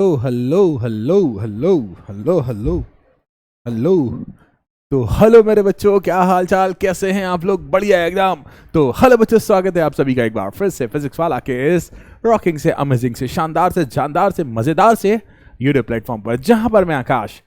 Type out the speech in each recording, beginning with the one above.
Hello hello hello hello hello hello. तो hello मेरे बच्चों, क्या हाल चाल, कैसे हैं आप लोग? बढ़िया एकदम। तो हेलो बच्चों, स्वागत है आप सभी का एक बार फिर से फिजिक्स वाला के इस रॉकिंग से, अमेजिंग से, शानदार से, जानदार से, मजेदार से यूट्यूब प्लेटफॉर्म पर, जहां पर मैं आकाश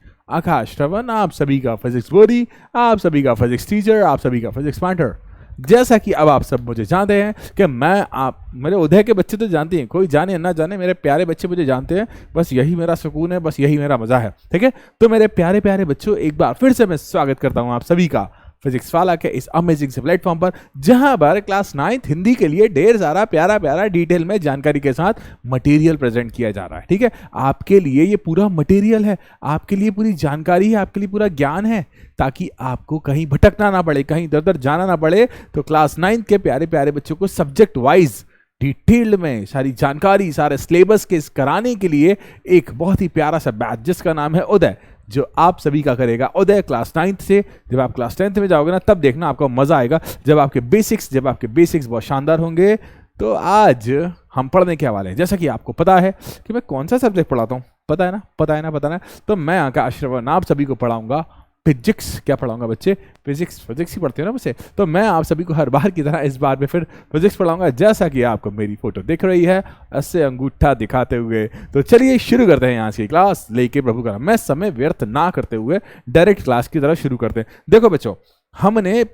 श्रवण, आप सभी का फिजिक्स बोरी, आप सभी का फिजिक्स टीचर, आप सभी का फिजिक्स मास्टर। जैसा कि अब आप सब मुझे जानते हैं कि मैं आप मेरे उदय के बच्चे तो जानते हैं, कोई जाने ना जाने, मेरे प्यारे बच्चे मुझे जानते हैं। बस यही मेरा सुकून है, बस यही मेरा मजा है। ठीक है, तो मेरे प्यारे प्यारे बच्चों, एक बार फिर से मैं स्वागत करता हूं आप सभी का फिजिक्स वाला के इस अमेजिंग से प्लेटफॉर्म पर, जहां पर क्लास 9th हिंदी के लिए ढेर सारा प्यारा प्यारा डिटेल में जानकारी के साथ मटेरियल प्रेजेंट किया जा रहा है। ठीक है, आपके लिए ये पूरा मटेरियल है, आपके लिए पूरी जानकारी है, आपके लिए पूरा ज्ञान है, ताकि आपको कहीं भटकना ना पड़े, कहीं इधर उधर जाना ना पड़े। तो क्लास 9th के प्यारे प्यारे बच्चों को सब्जेक्ट वाइज डिटेल्ड में सारी जानकारी, सारे सिलेबस के कराने के लिए एक बहुत ही प्यारा सा बैच जिसका नाम है उदय, जो आप सभी का करेगा उदय क्लास 9th से। जब आप क्लास 10th में जाओगे ना, तब देखना आपको मजा आएगा, जब आपके बेसिक्स बहुत शानदार होंगे। तो आज हम पढ़ने के हवाले हैं, जैसा कि आपको पता है कि मैं कौन सा सब्जेक्ट पढ़ाता हूँ, पता है ना। तो मैं आकाश श्रवण आप सभी को पढ़ाऊंगा फिजिक्स। क्या पढ़ाऊंगा बच्चे? फिजिक्स ही पढ़ते हो ना बच्चे। तो मैं आप सभी को हर बार की तरह इस बार में फिर फिजिक्स पढ़ाऊंगा, जैसा कि आपको मेरी फोटो दिख रही है ऐसे अंगूठा दिखाते हुए। तो चलिए शुरू करते हैं आज की क्लास लेके प्रभु का नाम। मैं समय व्यर्थ ना करते हुए डायरेक्ट क्लास की तरफ शुरू करते हैं। देखो बच्चों, हमने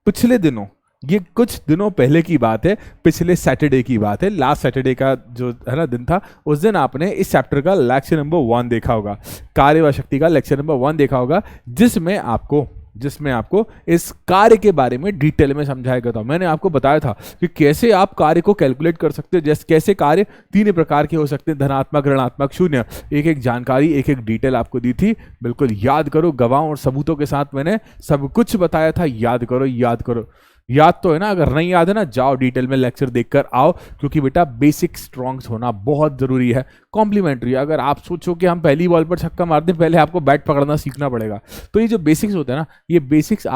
पिछले दिनों, ये कुछ दिनों पहले की बात है, पिछले सैटरडे की बात है, लास्ट सैटरडे का जो है ना दिन था, उस दिन आपने इस चैप्टर का लेक्चर नंबर 1 देखा होगा, कार्य व शक्ति का लेक्चर नंबर 1 देखा होगा, जिसमें आपको इस कार्य के बारे में डिटेल में समझाया गया था। मैंने आपको बताया था कि कैसे आप कार्य को कैलकुलेट कर सकते हो, जैसे कैसे कार्य 3 प्रकार के हो सकते हैं, धनात्मक, ऋणात्मक, शून्य। एक एक जानकारी, एक एक डिटेल आपको दी थी। बिल्कुल याद करो, गवाहों और सबूतों के साथ मैंने सब कुछ बताया था। याद करो, याद तो है ना? अगर नहीं याद है ना, जाओ डिटेल में लेक्चर देखकर आओ, क्योंकि बेटा बेसिक स्ट्रॉन्ग्स होना बहुत जरूरी है। कॉम्प्लीमेंट्री, अगर आप सोचो कि हम पहली बॉल पर छक्का मार दें, पहले आपको बैट पकड़ना सीखना पड़ेगा। तो ये जो बेसिक्स होते हैं ना, ये बेसिक्स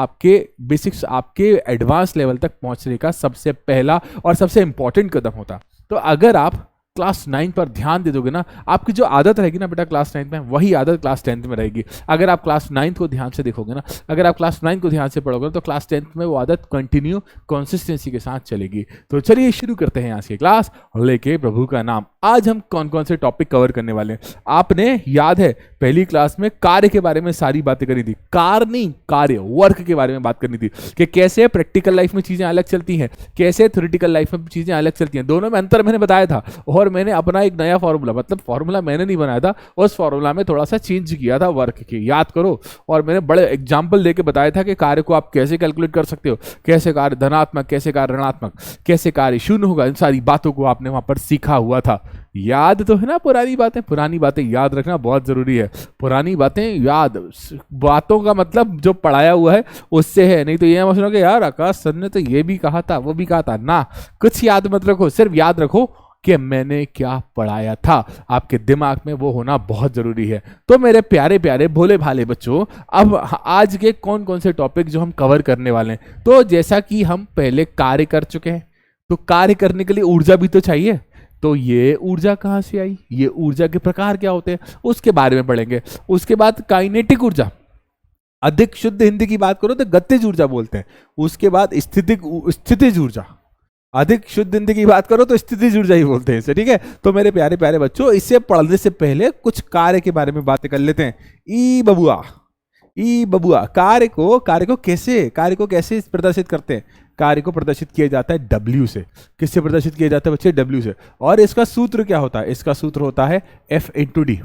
आपके एडवांस लेवल तक पहुंचने का सबसे पहला और सबसे इंपॉर्टेंट कदम होता। तो अगर आप क्लास 9 पर ध्यान दे दोगे ना, आपकी जो आदत रहेगी ना बेटा क्लास 9 में, वही आदत क्लास 10th में रहेगी। अगर आप क्लास 9 को ध्यान से देखोगे ना, अगर आप क्लास 9 को ध्यान से पढ़ोगे तो क्लास 10th में वो आदत कंटिन्यू कंसिस्टेंसी के साथ चलेगी। तो चलिए शुरू करते हैं आज की क्लास लेके प्रभु का नाम। आज हम कौन कौन से टॉपिक कवर करने वाले हैं? आपने याद है पहली क्लास में कार्य के बारे में सारी बातें करी थी, कार्य वर्क के बारे में बात करनी थी, कि कैसे प्रैक्टिकल लाइफ में चीजें अलग चलती हैं, कैसे थ्योरेटिकल लाइफ में चीजें अलग चलती हैं। दोनों में अंतर मैंने बताया था, और मैंने अपना एक नया फॉर्मूला, मतलब फॉर्मूला मैंने नहीं बनाया था, उस फॉर्मूला में थोड़ा सा चेंज किया था वर्क के, याद करो। और मैंने बड़े एग्जांपल देके बताया था कि कार्य को आप कैसे कैलकुलेट कर सकते हो, कैसे कार्य धनात्मक, कैसे कार्य ऋणात्मक, कैसे कार्य शून्य होगा। इन सारी बातों को आपने वहां पर सीखा हुआ था। याद तो है ना? पुरानी बातें याद रखना बहुत जरूरी है। पुरानी बातें याद, बातों का मतलब जो पढ़ाया हुआ है उससे है, नहीं तो ये मत सुनो कि यार आकाश सर ने तो ये भी कहा था, वो भी कहा था ना। कुछ याद मत रखो, सिर्फ याद रखो कि मैंने क्या पढ़ाया था। आपके दिमाग में वो होना बहुत जरूरी है। तो मेरे प्यारे प्यारे भोले भाले बच्चों, अब आज के कौन कौन से टॉपिक जो हम कवर करने वाले हैं, तो जैसा कि हम पहले कार्य कर चुके हैं, तो कार्य करने के लिए ऊर्जा भी तो चाहिए। तो ये ऊर्जा कहां से आई, ये ऊर्जा के प्रकार क्या होते हैं, उसके बारे में पढ़ेंगे। उसके बाद काइनेटिक ऊर्जा, अधिक शुद्ध हिंदी की बात करो तो गतिज ऊर्जा बोलते हैं। उसके बाद स्थितिज ऊर्जा, अधिक शुद्ध हिंदी की बात करो तो स्थितिज ऊर्जा ही बोलते हैं इसे। ठीक है, तो मेरे प्यारे प्यारे बच्चों, इसे पढ़ने से पहले कुछ कार्य के बारे में बातें कर लेते हैं। ई बबुआ, कार्य को कैसे प्रदर्शित करते हैं? कार्य को प्रदर्शित किया जाता है W से। किससे प्रदर्शित किया जाता है बच्चे? W से। और इसका सूत्र क्या होता है? इसका सूत्र होता है F इंटू डी।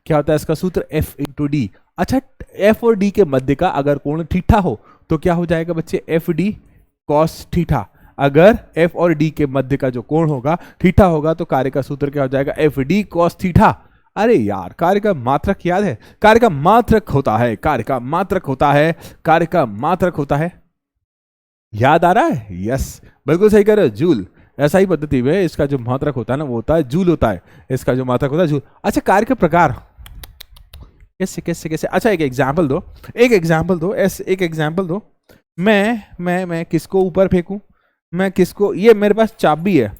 क्या होता है इसका सूत्र? F into D. अच्छा, F और D के मध्य का अगर कोण थीटा हो तो क्या हो जाएगा बच्चे? FD cos theta. अगर F और D के मध्य का जो कोण होगा थीटा होगा, तो कार्य का सूत्र क्या हो जाएगा? FD cos theta. अरे यार, कार्य का मात्रक याद है? कार्य का मात्रक होता है, याद आ रहा है? यस, बिल्कुल सही कर रहे हो, जूल। ऐसा ही पद्धति में इसका जो मात्रक होता है ना, वो होता है जूल होता है। इसका जो मात्रक होता है जूल। अच्छा, कार्य के प्रकार कैसे? अच्छा, एक एग्जाम्पल दो। मैं किसको ऊपर फेंकूं? मैं किसको, ये मेरे पास चाबी है,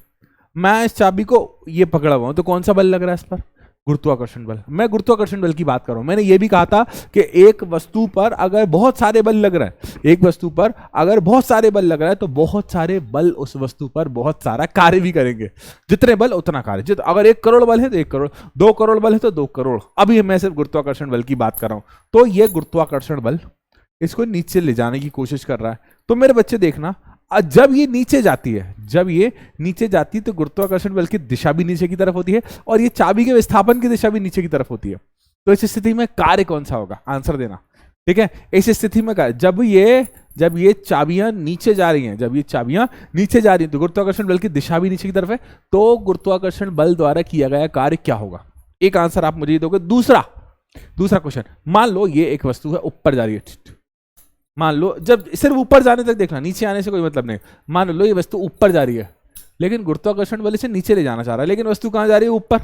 मैं इस चाबी को ये पकड़ा हुआ हूं, तो कौन सा बल लग रहा है इस पर? गुरुत्वाकर्षण बल। मैं गुरुत्वाकर्षण बल की बात कर रहा हूं। मैंने ये भी कहा था कि एक वस्तु पर अगर बहुत सारे बल लग रहा है, एक वस्तु पर अगर बहुत सारे बल लग रहा है तो बहुत सारे बल उस वस्तु पर बहुत सारा कार्य भी करेंगे। जितने बल उतना कार्य। अगर 1 करोड़ बल है तो 1 करोड़, 2 करोड़ बल है तो 2 करोड़। अभी मैं सिर्फ गुरुत्वाकर्षण बल की बात कर रहा हूं। तो ये गुरुत्वाकर्षण बल इसको नीचे ले जाने की कोशिश कर रहा है। तो मेरे बच्चे देखना, जब ये नीचे जाती है, जब ये नीचे जाती है तो गुरुत्वाकर्षण बल की दिशा भी नीचे की तरफ होती है और ये चाबी के विस्थापन की दिशा भी नीचे की तरफ होती है। तो इस स्थिति में कार्य कौन सा होगा? आंसर देना, ठीक है। इस स्थिति में जब ये चाबियां नीचे जा रही हैं, जब ये चाबियां नीचे जा रही हैं तो गुरुत्वाकर्षण बल की दिशा भी नीचे की तरफ है। तो गुरुत्वाकर्षण बल द्वारा किया गया कार्य क्या होगा? एक आंसर आप मुझे दोगे। दूसरा क्वेश्चन, मान लो ये एक वस्तु है, ऊपर जा रही है। मान लो, जब सिर्फ ऊपर जाने तक देखना, नीचे आने से कोई मतलब नहीं। मान लो ये वस्तु ऊपर जा रही है, लेकिन गुरुत्वाकर्षण बल इसे नीचे ले जाना चाह रहा है, लेकिन वस्तु कहां जा रही है? ऊपर।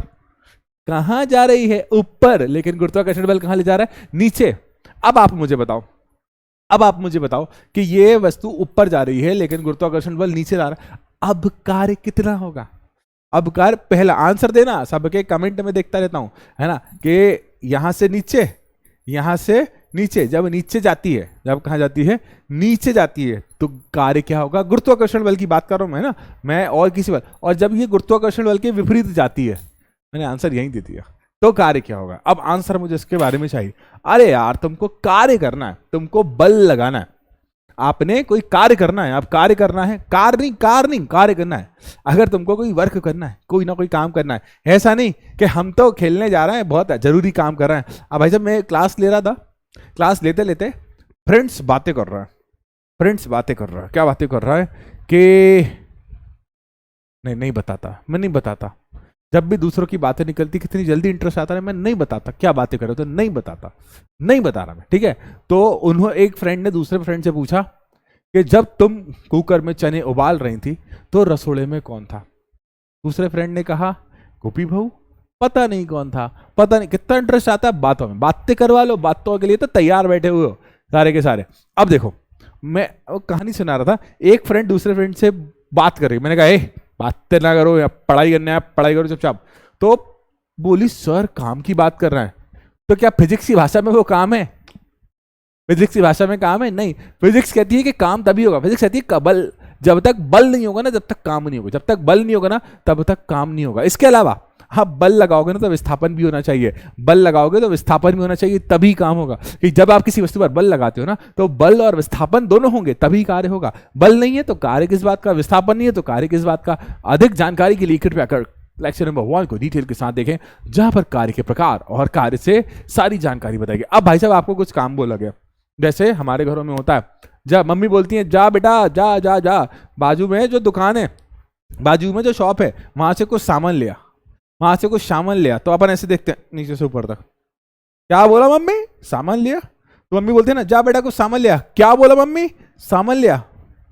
कहां जा रही है? ऊपर। लेकिन गुरुत्वाकर्षण बल कहां ले जा रहा है? नीचे। अब आप मुझे बताओ कि ये वस्तु ऊपर जा रही है लेकिन गुरुत्वाकर्षण बल नीचे जा रहा है। अब कार्य कितना होगा? अब कार्य, पहला आंसर देना। सबके कमेंट में देखता रहता हूं, है ना, कि यहां से नीचे, यहां से नीचे। जब नीचे जाती है, जब कहां जाती है? नीचे जाती है, तो कार्य क्या होगा? गुरुत्वाकर्षण बल की बात कर रहा हूं मैं और किसी बल। और जब ये गुरुत्वाकर्षण बल के विपरीत जाती है, मैंने आंसर यहीं दे दिया, तो कार्य क्या होगा? अब आंसर मुझे इसके बारे में चाहिए। अरे यार, तुमको कार्य करना है, तुमको बल लगाना है, आपने कोई कार्य करना है। आप कार्य करना है, कार्य करना है। अगर तुमको कोई वर्क करना है, कोई ना कोई काम करना है, ऐसा नहीं कि हम तो खेलने जा रहे हैं, बहुत जरूरी काम कर रहे हैं। अब भाई साहब, मैं क्लास ले रहा था, क्लास लेते लेते फ्रेंड्स बातें कर रहा है। क्या बातें कर रहा है कि नहीं बताता, मैं नहीं बताता। जब भी दूसरों की बातें निकलती कितनी जल्दी इंटरेस्ट आता है, मैं नहीं बताता क्या बातें कर रहे हो, तो नहीं बता रहा मैं, ठीक है। तो एक फ्रेंड ने दूसरे फ्रेंड से पूछा कि जब तुम कुकर में चने उबाल रही थी तो रसोड़े में कौन था? दूसरे फ्रेंड ने कहा, गोपी भाऊ। पता नहीं कौन था, पता नहीं। कितना इंटरेस्ट आता है बातों में, बातें करवा लो, बातों के लिए तो तैयार बैठे हुए हो सारे के सारे। अब देखो, मैं कहानी सुना रहा था, एक फ्रेंड दूसरे फ्रेंड से बात कर रही, मैंने कहा बातें ना करो, या पढ़ाई करने आप पढ़ाई करो चुपचाप। तो बोली, सर काम की बात कर रहे हैं। तो क्या फिजिक्स की भाषा में वो काम है? फिजिक्स की भाषा में काम है? नहीं। फिजिक्स कहती है कि काम तभी होगा, फिजिक्स कहती है बल, जब तक बल नहीं होगा ना, जब तक काम नहीं होगा, जब तक बल नहीं होगा ना, तब तक काम नहीं होगा। इसके अलावा हाँ, बल लगाओगे ना तो विस्थापन भी होना चाहिए, बल लगाओगे तो विस्थापन भी होना चाहिए, तभी काम होगा। कि जब आप किसी वस्तु पर बल लगाते हो ना, तो बल और विस्थापन दोनों होंगे तभी कार्य होगा। बल नहीं है तो कार्य किस बात का, विस्थापन नहीं है तो कार्य किस बात का। अधिक जानकारी के लिए कृपया कर लेक्चर नंबर 1 को डिटेल के साथ देखें, जहां पर कार्य के प्रकार और कार्य से सारी जानकारी बताएगी। अब भाई साहब, आपको कुछ काम बोला गया, जैसे हमारे घरों में होता है, जब मम्मी बोलती है जा बेटा जा जा जा, बाजू में जो दुकान है, बाजू में जो शॉप है, वहां से कुछ सामान लिया, तो अपन ऐसे देखते हैं नीचे से ऊपर तक, क्या बोला मम्मी? सामान लिया। तो मम्मी बोलती है ना, जा बेटा कुछ सामान लिया। क्या बोला मम्मी? सामान लिया।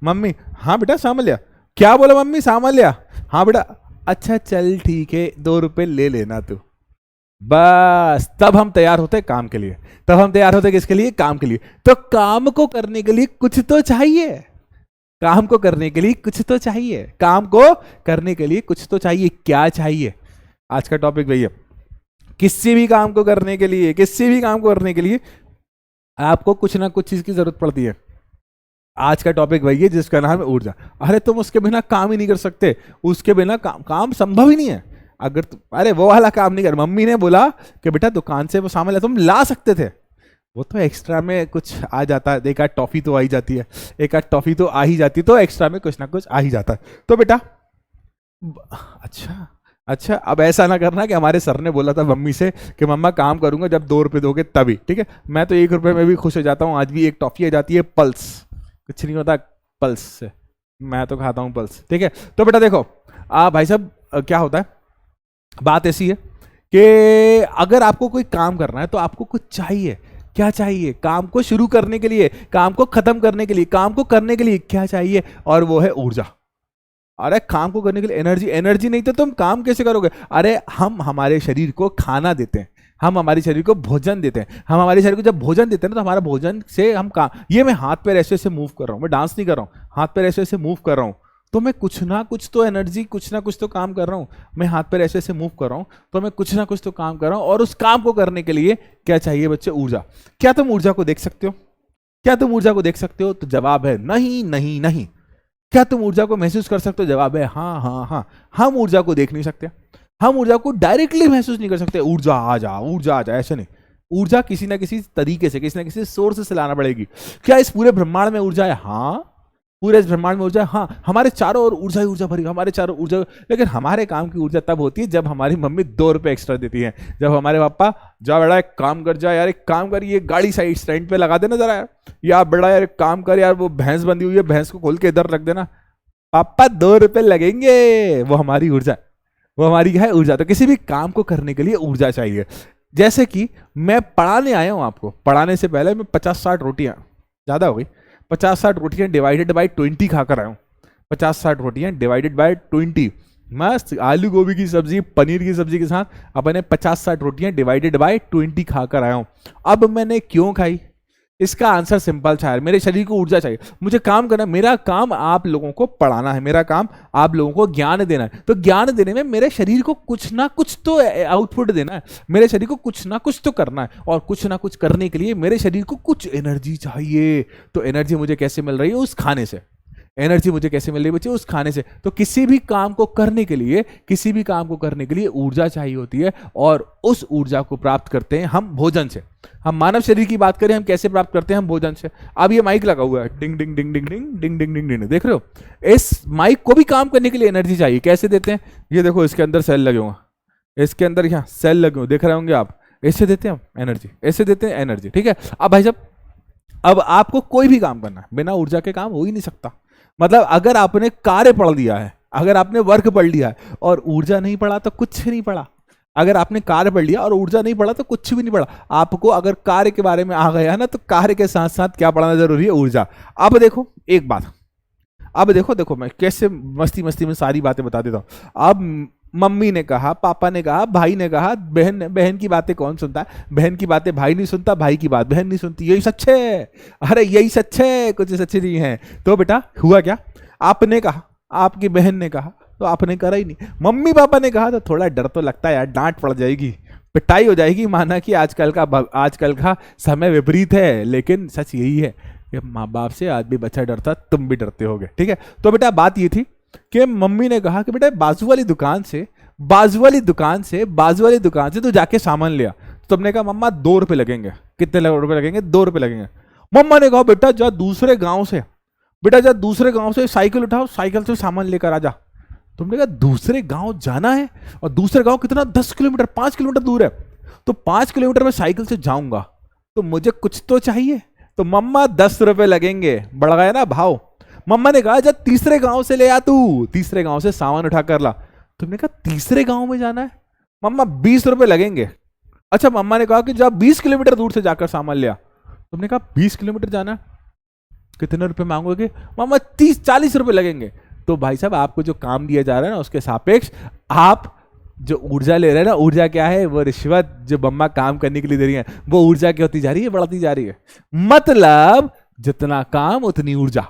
मम्मी, हाँ बेटा सामान लिया। क्या बोला मम्मी? सामान लिया। हाँ बेटा, अच्छा चल ठीक है, 2 रुपए ले लेना तू। बस तब हम तैयार होते काम के लिए। तब हम तैयार होते किसके लिए? काम के लिए। तो काम को करने के लिए कुछ तो चाहिए, काम को करने के लिए कुछ तो चाहिए, काम को करने के लिए कुछ तो चाहिए। क्या चाहिए? आज का टॉपिक वही है। किसी भी काम को करने के लिए आपको कुछ ना कुछ चीज की जरूरत पड़ती है। आज का टॉपिक वही है जिसका नाम है ऊर्जा। अरे तुम उसके बिना काम ही नहीं कर सकते, उसके बिना काम संभव ही नहीं है। अगर अरे वो वाला काम नहीं कर, मम्मी ने बोला कि बेटा दुकान से वो सामान तुम ला सकते थे, वो तो एक्स्ट्रा में कुछ आ जाता है, एक आध टॉफी तो आ ही जाती है, तो एक्स्ट्रा में कुछ ना कुछ आ ही जाता है। तो बेटा अच्छा, अब ऐसा ना करना कि हमारे सर ने बोला था मम्मी से कि मम्मा काम करूंगा जब 2 रुपए दोगे तभी, ठीक है। मैं तो 1 रुपए में भी खुश हो जाता हूँ। आज भी एक टॉफी आ जाती है पल्स, कुछ नहीं होता पल्स से, मैं तो खाता हूँ पल्स, ठीक है। तो बेटा देखो भाई साहब, क्या होता है, बात ऐसी है कि अगर आपको कोई काम करना है तो आपको कुछ चाहिए। क्या चाहिए? काम को शुरू करने के लिए, काम को खत्म करने के लिए, काम को करने के लिए क्या चाहिए? और वो है ऊर्जा। अरे काम को करने के लिए एनर्जी नहीं तो तुम काम कैसे करोगे? अरे हम हमारे शरीर को खाना देते हैं, हम हमारे शरीर को भोजन देते हैं। हम हमारे शरीर को जब भोजन देते हैं ना, तो हमारा भोजन से हम काम, ये मैं हाथ पैर ऐसे ऐसे मूव कर रहा हूँ, मैं डांस नहीं कर रहा हूँ, हाथ पैर ऐसे ऐसे मूव कर रहा हूँ, तो मैं कुछ ना कुछ तो एनर्जी, कुछ ना कुछ तो काम कर रहा हूं। मैं हाथ पैर ऐसे ऐसे मूव कर रहा हूं, तो मैं कुछ ना कुछ तो काम कर रहा हूं। और उस काम को करने के लिए क्या चाहिए बच्चे? ऊर्जा। क्या तुम ऊर्जा को देख सकते हो? क्या तुम ऊर्जा को देख सकते हो? तो जवाब है नहीं नहीं नहीं। क्या तुम ऊर्जा को महसूस कर सकते हो? जवाब है हाँ हाँ हाँ। हम ऊर्जा को देख नहीं सकते, हम ऊर्जा को डायरेक्टली महसूस नहीं कर सकते। ऊर्जा आ जा, ऊर्जा आ जा, ऐसे नहीं। ऊर्जा किसी ना किसी तरीके से, किसी ना किसी सोर्स से लाना पड़ेगी। क्या इस पूरे ब्रह्मांड में ऊर्जा है? हाँ, पूरे इस ब्रह्मांड में ऊर्जा है। हाँ, हमारे चारों ओर ऊर्जा ही ऊर्जा भरी, हमारे चारों ऊर्जा। लेकिन हमारे काम की ऊर्जा तब होती है जब हमारी मम्मी 2 रुपए एक्स्ट्रा देती है, जब हमारे पापा जा बेटा एक काम कर, जा यार एक काम कर, ये गाड़ी साइड स्टैंड पे लगा देना जरा यार, या बेटा यार एक काम कर यार, वो भैंस बंधी हुई है, भैंस को खोल के इधर रख देना, पापा 2 रुपए लगेंगे। वो हमारी ऊर्जा, वो हमारी क्या है? ऊर्जा। तो किसी भी काम को करने के लिए ऊर्जा चाहिए। जैसे कि मैं पढ़ाने आया हूं आपको, पढ़ाने से पहले मैं 50-60 रोटियां, ज्यादा हो गई, 50-60 रोटियां डिवाइडेड बाय 20 खाकर आया हूं। 50-60 रोटियां डिवाइडेड बाय 20, मस्त आलू गोभी की सब्जी, पनीर की सब्जी के साथ अपने 50-60 रोटियां डिवाइडेड बाय 20 खाकर आया हूं। अब मैंने क्यों खाई? इसका आंसर सिंपल था यार, मेरे शरीर को ऊर्जा चाहिए, मुझे काम करना है। मेरा काम आप लोगों को पढ़ाना है, मेरा काम आप लोगों को ज्ञान देना है। तो ज्ञान देने में मेरे शरीर को कुछ ना कुछ तो आउटपुट देना है, मेरे शरीर को कुछ ना कुछ तो करना है। और कुछ ना कुछ करने के लिए मेरे शरीर को कुछ एनर्जी चाहिए। तो एनर्जी मुझे कैसे मिल रही है? उस खाने से। एनर्जी मुझे कैसे मिल रही है बच्चे? उस खाने से। तो किसी भी काम को करने के लिए, किसी भी काम को करने के लिए ऊर्जा चाहिए होती है, और उस ऊर्जा को प्राप्त करते हैं हम भोजन से। हम मानव शरीर की बात करें, हम कैसे प्राप्त करते हैं? हम भोजन से। अब ये माइक लगा हुआ है, डिंग डिंग डिंग डिंग डिंग डिंग डिंग डिंग डिंग, देख रहे हो? इस माइक को भी काम करने के लिए एनर्जी चाहिए। कैसे देते हैं? ये देखो, इसके अंदर सेल लगे होंगे, इसके अंदर यहाँ सेल लगे होंगे, देख रहे होंगे आप। ऐसे देते हैं हम एनर्जी, ऐसे देते हैं एनर्जी, ठीक है। अब भाई साहब, अब आपको कोई भी काम करना है, बिना ऊर्जा के काम हो ही नहीं सकता। मतलब अगर आपने कार्य पढ़ लिया है, अगर आपने वर्क पढ़ लिया है और ऊर्जा नहीं पढ़ा तो कुछ नहीं पढ़ा। अगर आपने कार्य पढ़ लिया और ऊर्जा नहीं पढ़ा तो कुछ भी नहीं पढ़ा। आपको अगर कार्य के बारे में आ गया ना, तो कार्य के साथ साथ क्या पढ़ना जरूरी है? ऊर्जा। अब देखो एक बात, अब देखो मैं कैसे मस्ती मस्ती में सारी बातें बता देता हूं। अब मम्मी ने कहा, पापा ने कहा, भाई ने कहा, बहन की बातें कौन सुनता है? बहन की बातें भाई नहीं सुनता, भाई की बात बहन नहीं सुनती। यही सच है, अरे यही सच है, कुछ सच नहीं है। तो बेटा हुआ क्या? आपने कहा, आपकी बहन ने कहा, तो आपने करा ही नहीं। मम्मी पापा ने कहा तो थोड़ा डर तो लगता है यार, डांट पड़ जाएगी, पिटाई हो जाएगी। माना कि आजकल का समय विपरीत है, लेकिन सच यही है कि माँ बाप से आज भी बच्चा डरता, तुम भी डरते होगे, ठीक है। तो बेटा बात ये थी कि मम्मी ने कहा कि बेटा बाजू वाली दुकान से तू जाके सामान लिया। तो तुमने कहा मम्मा 2 रुपए लगेंगे। कितने रुपए लगेंगे? 2 रुपए लगेंगे। मम्मा ने कहा बेटा जा दूसरे गांव से साइकिल उठाओ, साइकिल से सामान लेकर आ जा। तुमने कहा दूसरे गांव जाना है? और दूसरे गांव कितना? 10 किलोमीटर, 5 किलोमीटर दूर है। तो 5 किलोमीटर में साइकिल से जाऊंगा तो मुझे कुछ तो चाहिए। तो मम्मा 10 रुपए लगेंगे, बढ़ गया ना भाव। मम्मा ने कहा जब तीसरे गांव से ले आ, तू तीसरे गांव से सामान उठा कर ला। तुमने कहा तीसरे गांव में जाना है? मम्मा 20 रुपए लगेंगे। अच्छा, मम्मा ने कहा कि जब 20 किलोमीटर दूर से जाकर सामान लिया। तुमने कहा 20 किलोमीटर जाना है, कितने रुपए मांगोगे? मम्मा 30-40 रुपए लगेंगे। तो भाई साहब आपको जो काम दिया जा रहा है ना, उसके सापेक्ष आप जो ऊर्जा ले रहे हैं ना, ऊर्जा क्या है? वो रिश्वत जो मम्मा काम करने के लिए दे रही है, वो ऊर्जा क्या होती जा रही है? बढ़ती जा रही है। मतलब जितना काम उतनी ऊर्जा।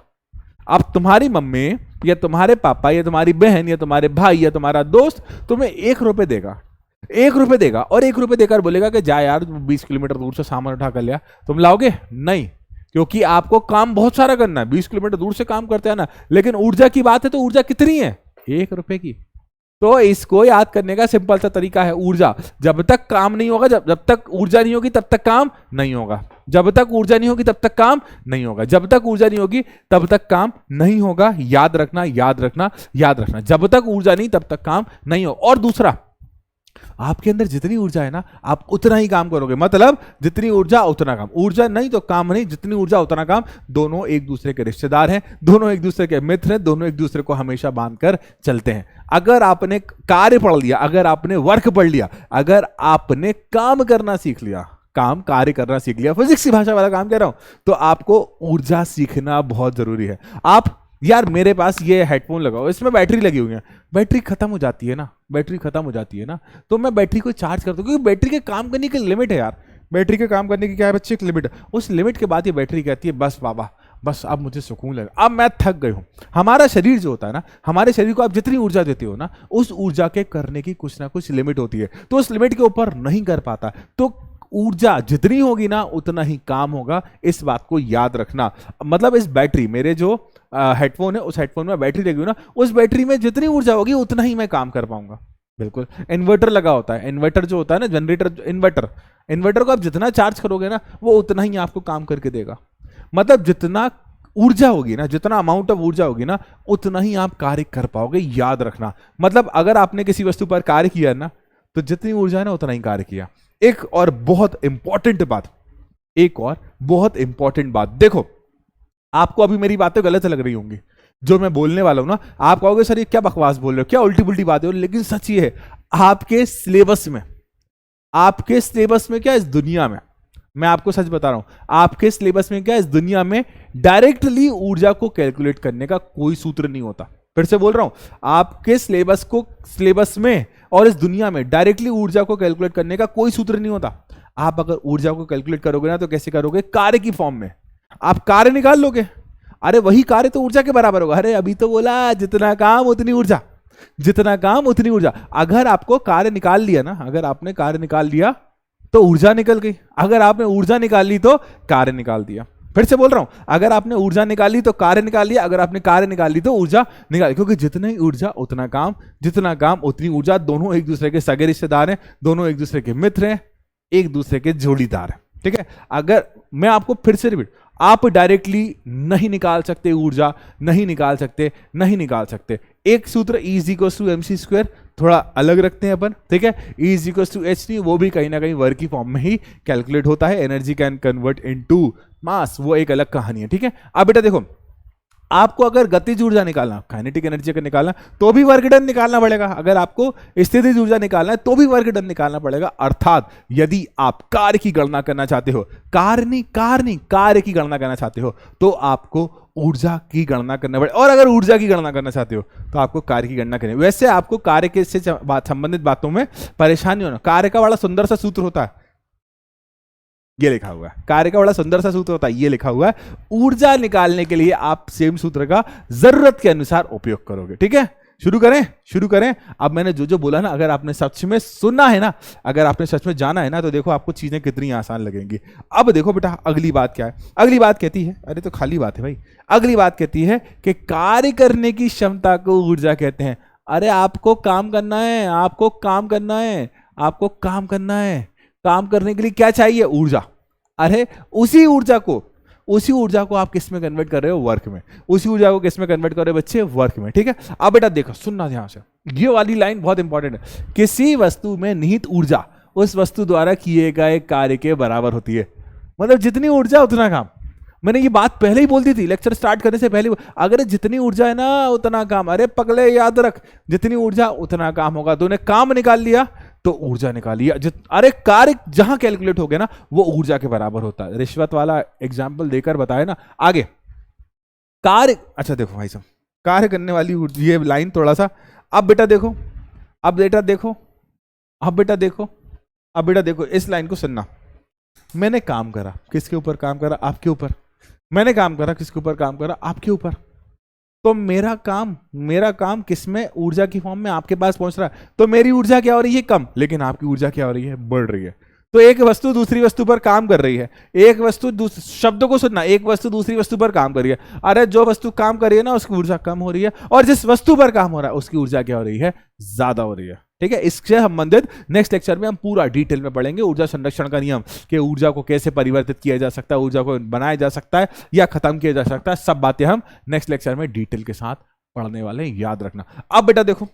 अब तुम्हारी मम्मी या तुम्हारे पापा या तुम्हारी बहन या तुम्हारे भाई या तुम्हारा दोस्त तुम्हें 1 रुपए देगा, 1 रुपए देगा, और 1 रुपए देकर बोलेगा कि जा यार 20 किलोमीटर दूर से सामान उठा कर लिया। तुम लाओगे? नहीं, क्योंकि आपको काम बहुत सारा करना है, 20 किलोमीटर दूर से काम करते हैं ना। लेकिन ऊर्जा की बात है तो ऊर्जा कितनी है? 1 रुपए की। तो इसको याद करने का सिंपल सा तरीका है, ऊर्जा। जब तक काम नहीं होगा, जब तक ऊर्जा नहीं होगी तब तक काम नहीं होगा। जब तक ऊर्जा नहीं होगी तब तक काम नहीं होगा। जब तक ऊर्जा नहीं होगी तब तक काम नहीं होगा। याद रखना, याद रखना, याद रखना। जब तक ऊर्जा नहीं तब तक काम नहीं होगा। और दूसरा, आपके अंदर जितनी ऊर्जा है ना, आप उतना ही काम करोगे। मतलब जितनी ऊर्जा उतना काम। ऊर्जा नहीं तो काम नहीं, जितनी ऊर्जा उतना काम। दोनों एक दूसरे के रिश्तेदार हैं, दोनों एक दूसरे के मित्र हैं, दोनों एक दूसरे को हमेशा बांधकर चलते हैं। अगर आपने कार्य पढ़ लिया, अगर आपने वर्क पढ़ लिया, अगर आपने काम करना सीख लिया, कार्य करना सीख लिया, फिजिक्स की भाषा वाला काम कह रहा हूं, तो आपको ऊर्जा सीखना बहुत जरूरी है। आप यार, मेरे पास ये हेडफोन लगाओ, इसमें बैटरी लगी हुई है, बैटरी खत्म हो जाती है ना, तो मैं बैटरी को चार्ज करता हूँ, क्योंकि बैटरी के काम करने की लिमिट है यार। बैटरी के काम करने की क्या है बच्चे? एक लिमिट है। उस लिमिट के बाद ये बैटरी कहती है बस बाबा, बस अब मुझे सुकून लगा, अब मैं थक गई हूं। हमारा शरीर जो होता है ना, हमारे शरीर को आप जितनी ऊर्जा देते हो ना, उस ऊर्जा के करने की कुछ ना कुछ लिमिट होती है, तो उस लिमिट के ऊपर नहीं कर पाता। तो ऊर्जा जितनी होगी ना उतना ही काम होगा, इस बात को याद रखना। मतलब इस बैटरी, मेरे जो हेडफोन है उस हेडफोन में बैटरी लगी हुई ना, उस बैटरी में जितनी ऊर्जा होगी उतना ही मैं काम कर पाऊंगा। बिल्कुल। इन्वर्टर लगा होता है, इन्वर्टर जो होता है ना, जनरेटर, इन्वर्टर को आप जितना चार्ज करोगे ना वो उतना ही आपको काम करके देगा। मतलब जितना ऊर्जा होगी ना, जितना अमाउंट ऑफ ऊर्जा होगी ना, उतना ही आप कार्य कर पाओगे, याद रखना। मतलब अगर आपने किसी वस्तु पर कार्य किया ना, तो जितनी ऊर्जा है ना उतना ही कार्य किया। एक और बहुत इंपॉर्टेंट बात, देखो आपको अभी मेरी बातें गलत लग रही होंगी जो मैं बोलने वाला हूं ना, आप कहोगे सर ये क्या बकवास बोल रहे हो, क्या उल्टी पुल्टी बातें हो, लेकिन सच ये है, आपके सिलेबस में क्या, इस दुनिया में, मैं आपको सच बता रहा हूं, आपके सिलेबस में क्या, इस दुनिया में डायरेक्टली ऊर्जा को कैलकुलेट करने का कोई सूत्र नहीं होता। फिर से बोल रहा हूं, आपके सिलेबस में और इस दुनिया में डायरेक्टली ऊर्जा को कैलकुलेट करने का कोई सूत्र नहीं होता। आप अगर ऊर्जा को कैलकुलेट करोगे ना तो कैसे करोगे, कार्य की फॉर्म में आप कार्य निकाल लोगे। अरे वही कार्य तो ऊर्जा के बराबर होगा। अरे अभी तो बोला जितना काम उतनी ऊर्जा, जितना काम उतनी ऊर्जा। अगर आपको कार्य निकाल लिया ना, अगर आपने कार्य निकाल लिया तो ऊर्जा निकल गई, अगर आपने ऊर्जा निकाल ली तो कार्य निकाल दिया। फिर से बोल रहा हूं, अगर आपने ऊर्जा निकाली तो कार्य निकाल लिया, अगर आपने कार्य निकाल ली तो ऊर्जा निकाल, क्योंकि जितनी ऊर्जा उतना काम, जितना काम उतनी ऊर्जा। दोनों एक दूसरे के सगे रिश्तेदार हैं, दोनों एक दूसरे के मित्र हैं, एक दूसरे के जोड़ीदार हैं। ठीक है, अगर मैं आपको फिर से रिपीट, आप डायरेक्टली नहीं निकाल सकते ऊर्जा, नहीं निकाल सकते। एक सूत्र E = mc², थोड़ा अलग रखते हैं अपन। ठीक है, E = h, वो भी कहीं ना कहीं वर्क की फॉर्म में ही कैलकुलेट होता है। Energy can convert into mass, वो एक अलग कहानी है। ठीक है, अब बेटा देखो, आपको अगर गतिज ऊर्जा निकालना, काइनेटिक एनर्जी का निकालना, तो भी वर्क डन निकालना पड़ेगा। अगर आपको स्थितिज ऊर्जा निकालना है तो भी वर्क डन निकालना पड़ेगा। अर्थात यदि आप कार्य की गणना करना चाहते हो, कार्य की गणना करना चाहते हो, तो आपको ऊर्जा की गणना करना पड़ेगा। और अगर ऊर्जा की गणना करना चाहते हो तो आपको कार्य की गणना करनी। वैसे आपको कार्य के से संबंधित बातों में परेशानी होना, कार्य का बड़ा सुंदर सा सूत्र होता है, ये लिखा हुआ है। कार्य का बड़ा सुंदर सा सूत्र होता है, ये लिखा हुआ है। ऊर्जा निकालने के लिए आप सेम सूत्र का जरूरत के अनुसार उपयोग करोगे। ठीक है, शुरू करें। अब मैंने जो जो बोला ना, अगर आपने सच में सुनना है ना, अगर आपने सच में जाना है ना, तो देखो आपको चीजें कितनी आसान लगेंगी। अब देखो बेटा, अगली बात क्या है? अगली बात कहती है, अरे तो खाली बात है भाई, अगली बात कहती है कि कार्य करने की क्षमता को ऊर्जा कहते हैं। अरे आपको काम करना है, काम करने के लिए क्या चाहिए? ऊर्जा। अरे उसी ऊर्जा को आप किस में कन्वर्ट कर रहे हो? वर्क में। उसी ऊर्जा को किस में कन्वर्ट कर रहे हो बच्चे? वर्क में। ठीक है, अब बेटा देखो, सुनना ध्यान से, ये वाली लाइन बहुत इंपॉर्टेंट है। किसी वस्तु में निहित ऊर्जा उस वस्तु द्वारा किए गए कार्य के बराबर होती है। मतलब जितनी ऊर्जा उतना काम। मैंने ये बात पहले ही बोल दी थी लेक्चर स्टार्ट करने से पहले। अगर जितनी ऊर्जा है ना उतना काम, अरे पगले याद रख, जितनी ऊर्जा उतना काम होगा। तूने काम निकाल लिया तो ऊर्जा निकाली, अरे कार्य जहां कैलकुलेट हो गया ना वो ऊर्जा के बराबर होता है। रिश्वत वाला एग्जाम्पल देकर बताए ना आगे। कार्य, अच्छा देखो भाई साहब, कार्य करने वाली ये लाइन थोड़ा सा, अब बेटा देखो, इस लाइन को सुनना। मैंने काम करा, किसके ऊपर काम करा? आपके ऊपर। मैंने काम करा, किसके ऊपर काम करा? आपके ऊपर। तो मेरा काम किसमें? ऊर्जा की फॉर्म में आपके पास पहुंच रहा है। तो मेरी ऊर्जा क्या हो रही है? कम। लेकिन आपकी ऊर्जा क्या हो रही है? बढ़ रही है। तो एक वस्तु दूसरी वस्तु पर काम कर रही है। एक वस्तु, शब्दों को सुनना, एक वस्तु दूसरी वस्तु पर काम कर रही है। अरे जो वस्तु काम कर रही है ना उसकी ऊर्जा कम हो रही है, और जिस वस्तु पर काम हो रहा है उसकी ऊर्जा क्या हो रही है? ज्यादा हो रही है। ठीक है, इससे संबंधित नेक्स्ट लेक्चर में हम पूरा डिटेल में पढ़ेंगे। ऊर्जा संरक्षण का नियम, कि ऊर्जा को कैसे परिवर्तित किया जा सकता है, ऊर्जा को बनाया जा सकता है या खत्म किया जा सकता है, सब बातें हम नेक्स्ट लेक्चर में डिटेल के साथ पढ़ने वाले हैं, याद रखना। अब बेटा देखो,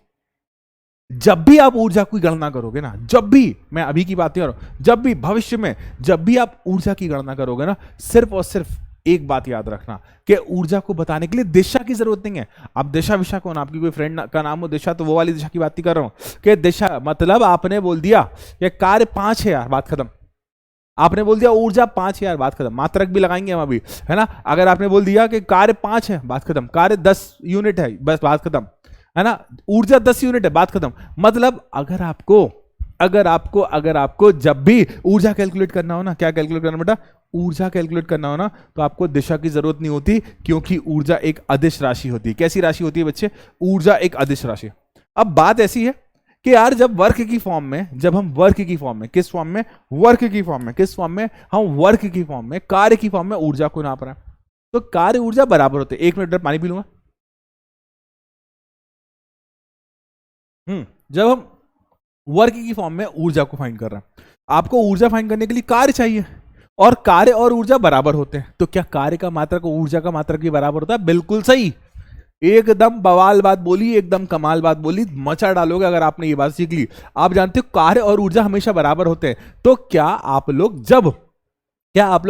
जब भी आप ऊर्जा की गणना करोगे ना, जब भी, मैं अभी की बात नहीं कर रहा हूं, जब भी भविष्य में जब भी आप ऊर्जा की गणना करोगे ना, सिर्फ और सिर्फ एक बात याद रखना कि ऊर्जा को बताने के लिए दिशा की जरूरत नहीं है। अब दिशा विशा कौन? आपकी कोई फ्रेंड का नाम हो दिशा, तो वो वाली दिशा की बात नहीं कर रहा हूं कि दिशा मतलब आपने बोल दिया कि कार्य 5 है यार, बात खत्म। आपने बोल दिया ऊर्जा 5 है यार, बात खत्म। मात्रक भी लगाएंगे हम अभी, है ना। अगर आपने बोल दिया कि कार्य 5 है, बात खत्म। कार्य 10 यूनिट है, बस बात खत्म, है ना। ऊर्जा 10 यूनिट है, बात खत्म। मतलब अगर आपको अगर आपको जब भी ऊर्जा कैलकुलेट करना हो ना, क्या कैलकुलेट करना बेटा, ऊर्जा कैलकुलेट करना हो ना, तो आपको दिशा की जरूरत नहीं होती, क्योंकि ऊर्जा एक अदिश राशि होती है। कैसी राशि होती है बच्चे? ऊर्जा एक अदिश राशि। अब बात ऐसी है कि यार जब वर्क की फॉर्म में, जब हम वर्क की फॉर्म में, किस फॉर्म में? वर्क की फॉर्म में। किस फॉर्म में? हम वर्क की फॉर्म में, कार्य की फॉर्म में ऊर्जा को नाप रहे हैं, तो कार्य ऊर्जा बराबर होते हैं। 1 मिनट पानी पी लूंगा। जब हम वर्क की फॉर्म में ऊर्जा को फाइंड कर रहे हैं, आपको ऊर्जा फाइंड करने के लिए कार्य चाहिए, और कार्य और ऊर्जा बराबर होते हैं, तो क्या कार्य का मात्रक ऊर्जा का मात्रक भी बराबर होता है? बिल्कुल सही, एकदम बवाल बात बोली, एकदम कमाल बात बोली, मचा डालोगे अगर आपने ये बात सीख ली। आप जानते हो कार्य और ऊर्जा हमेशा बराबर होते हैं। तो क्या आप लोग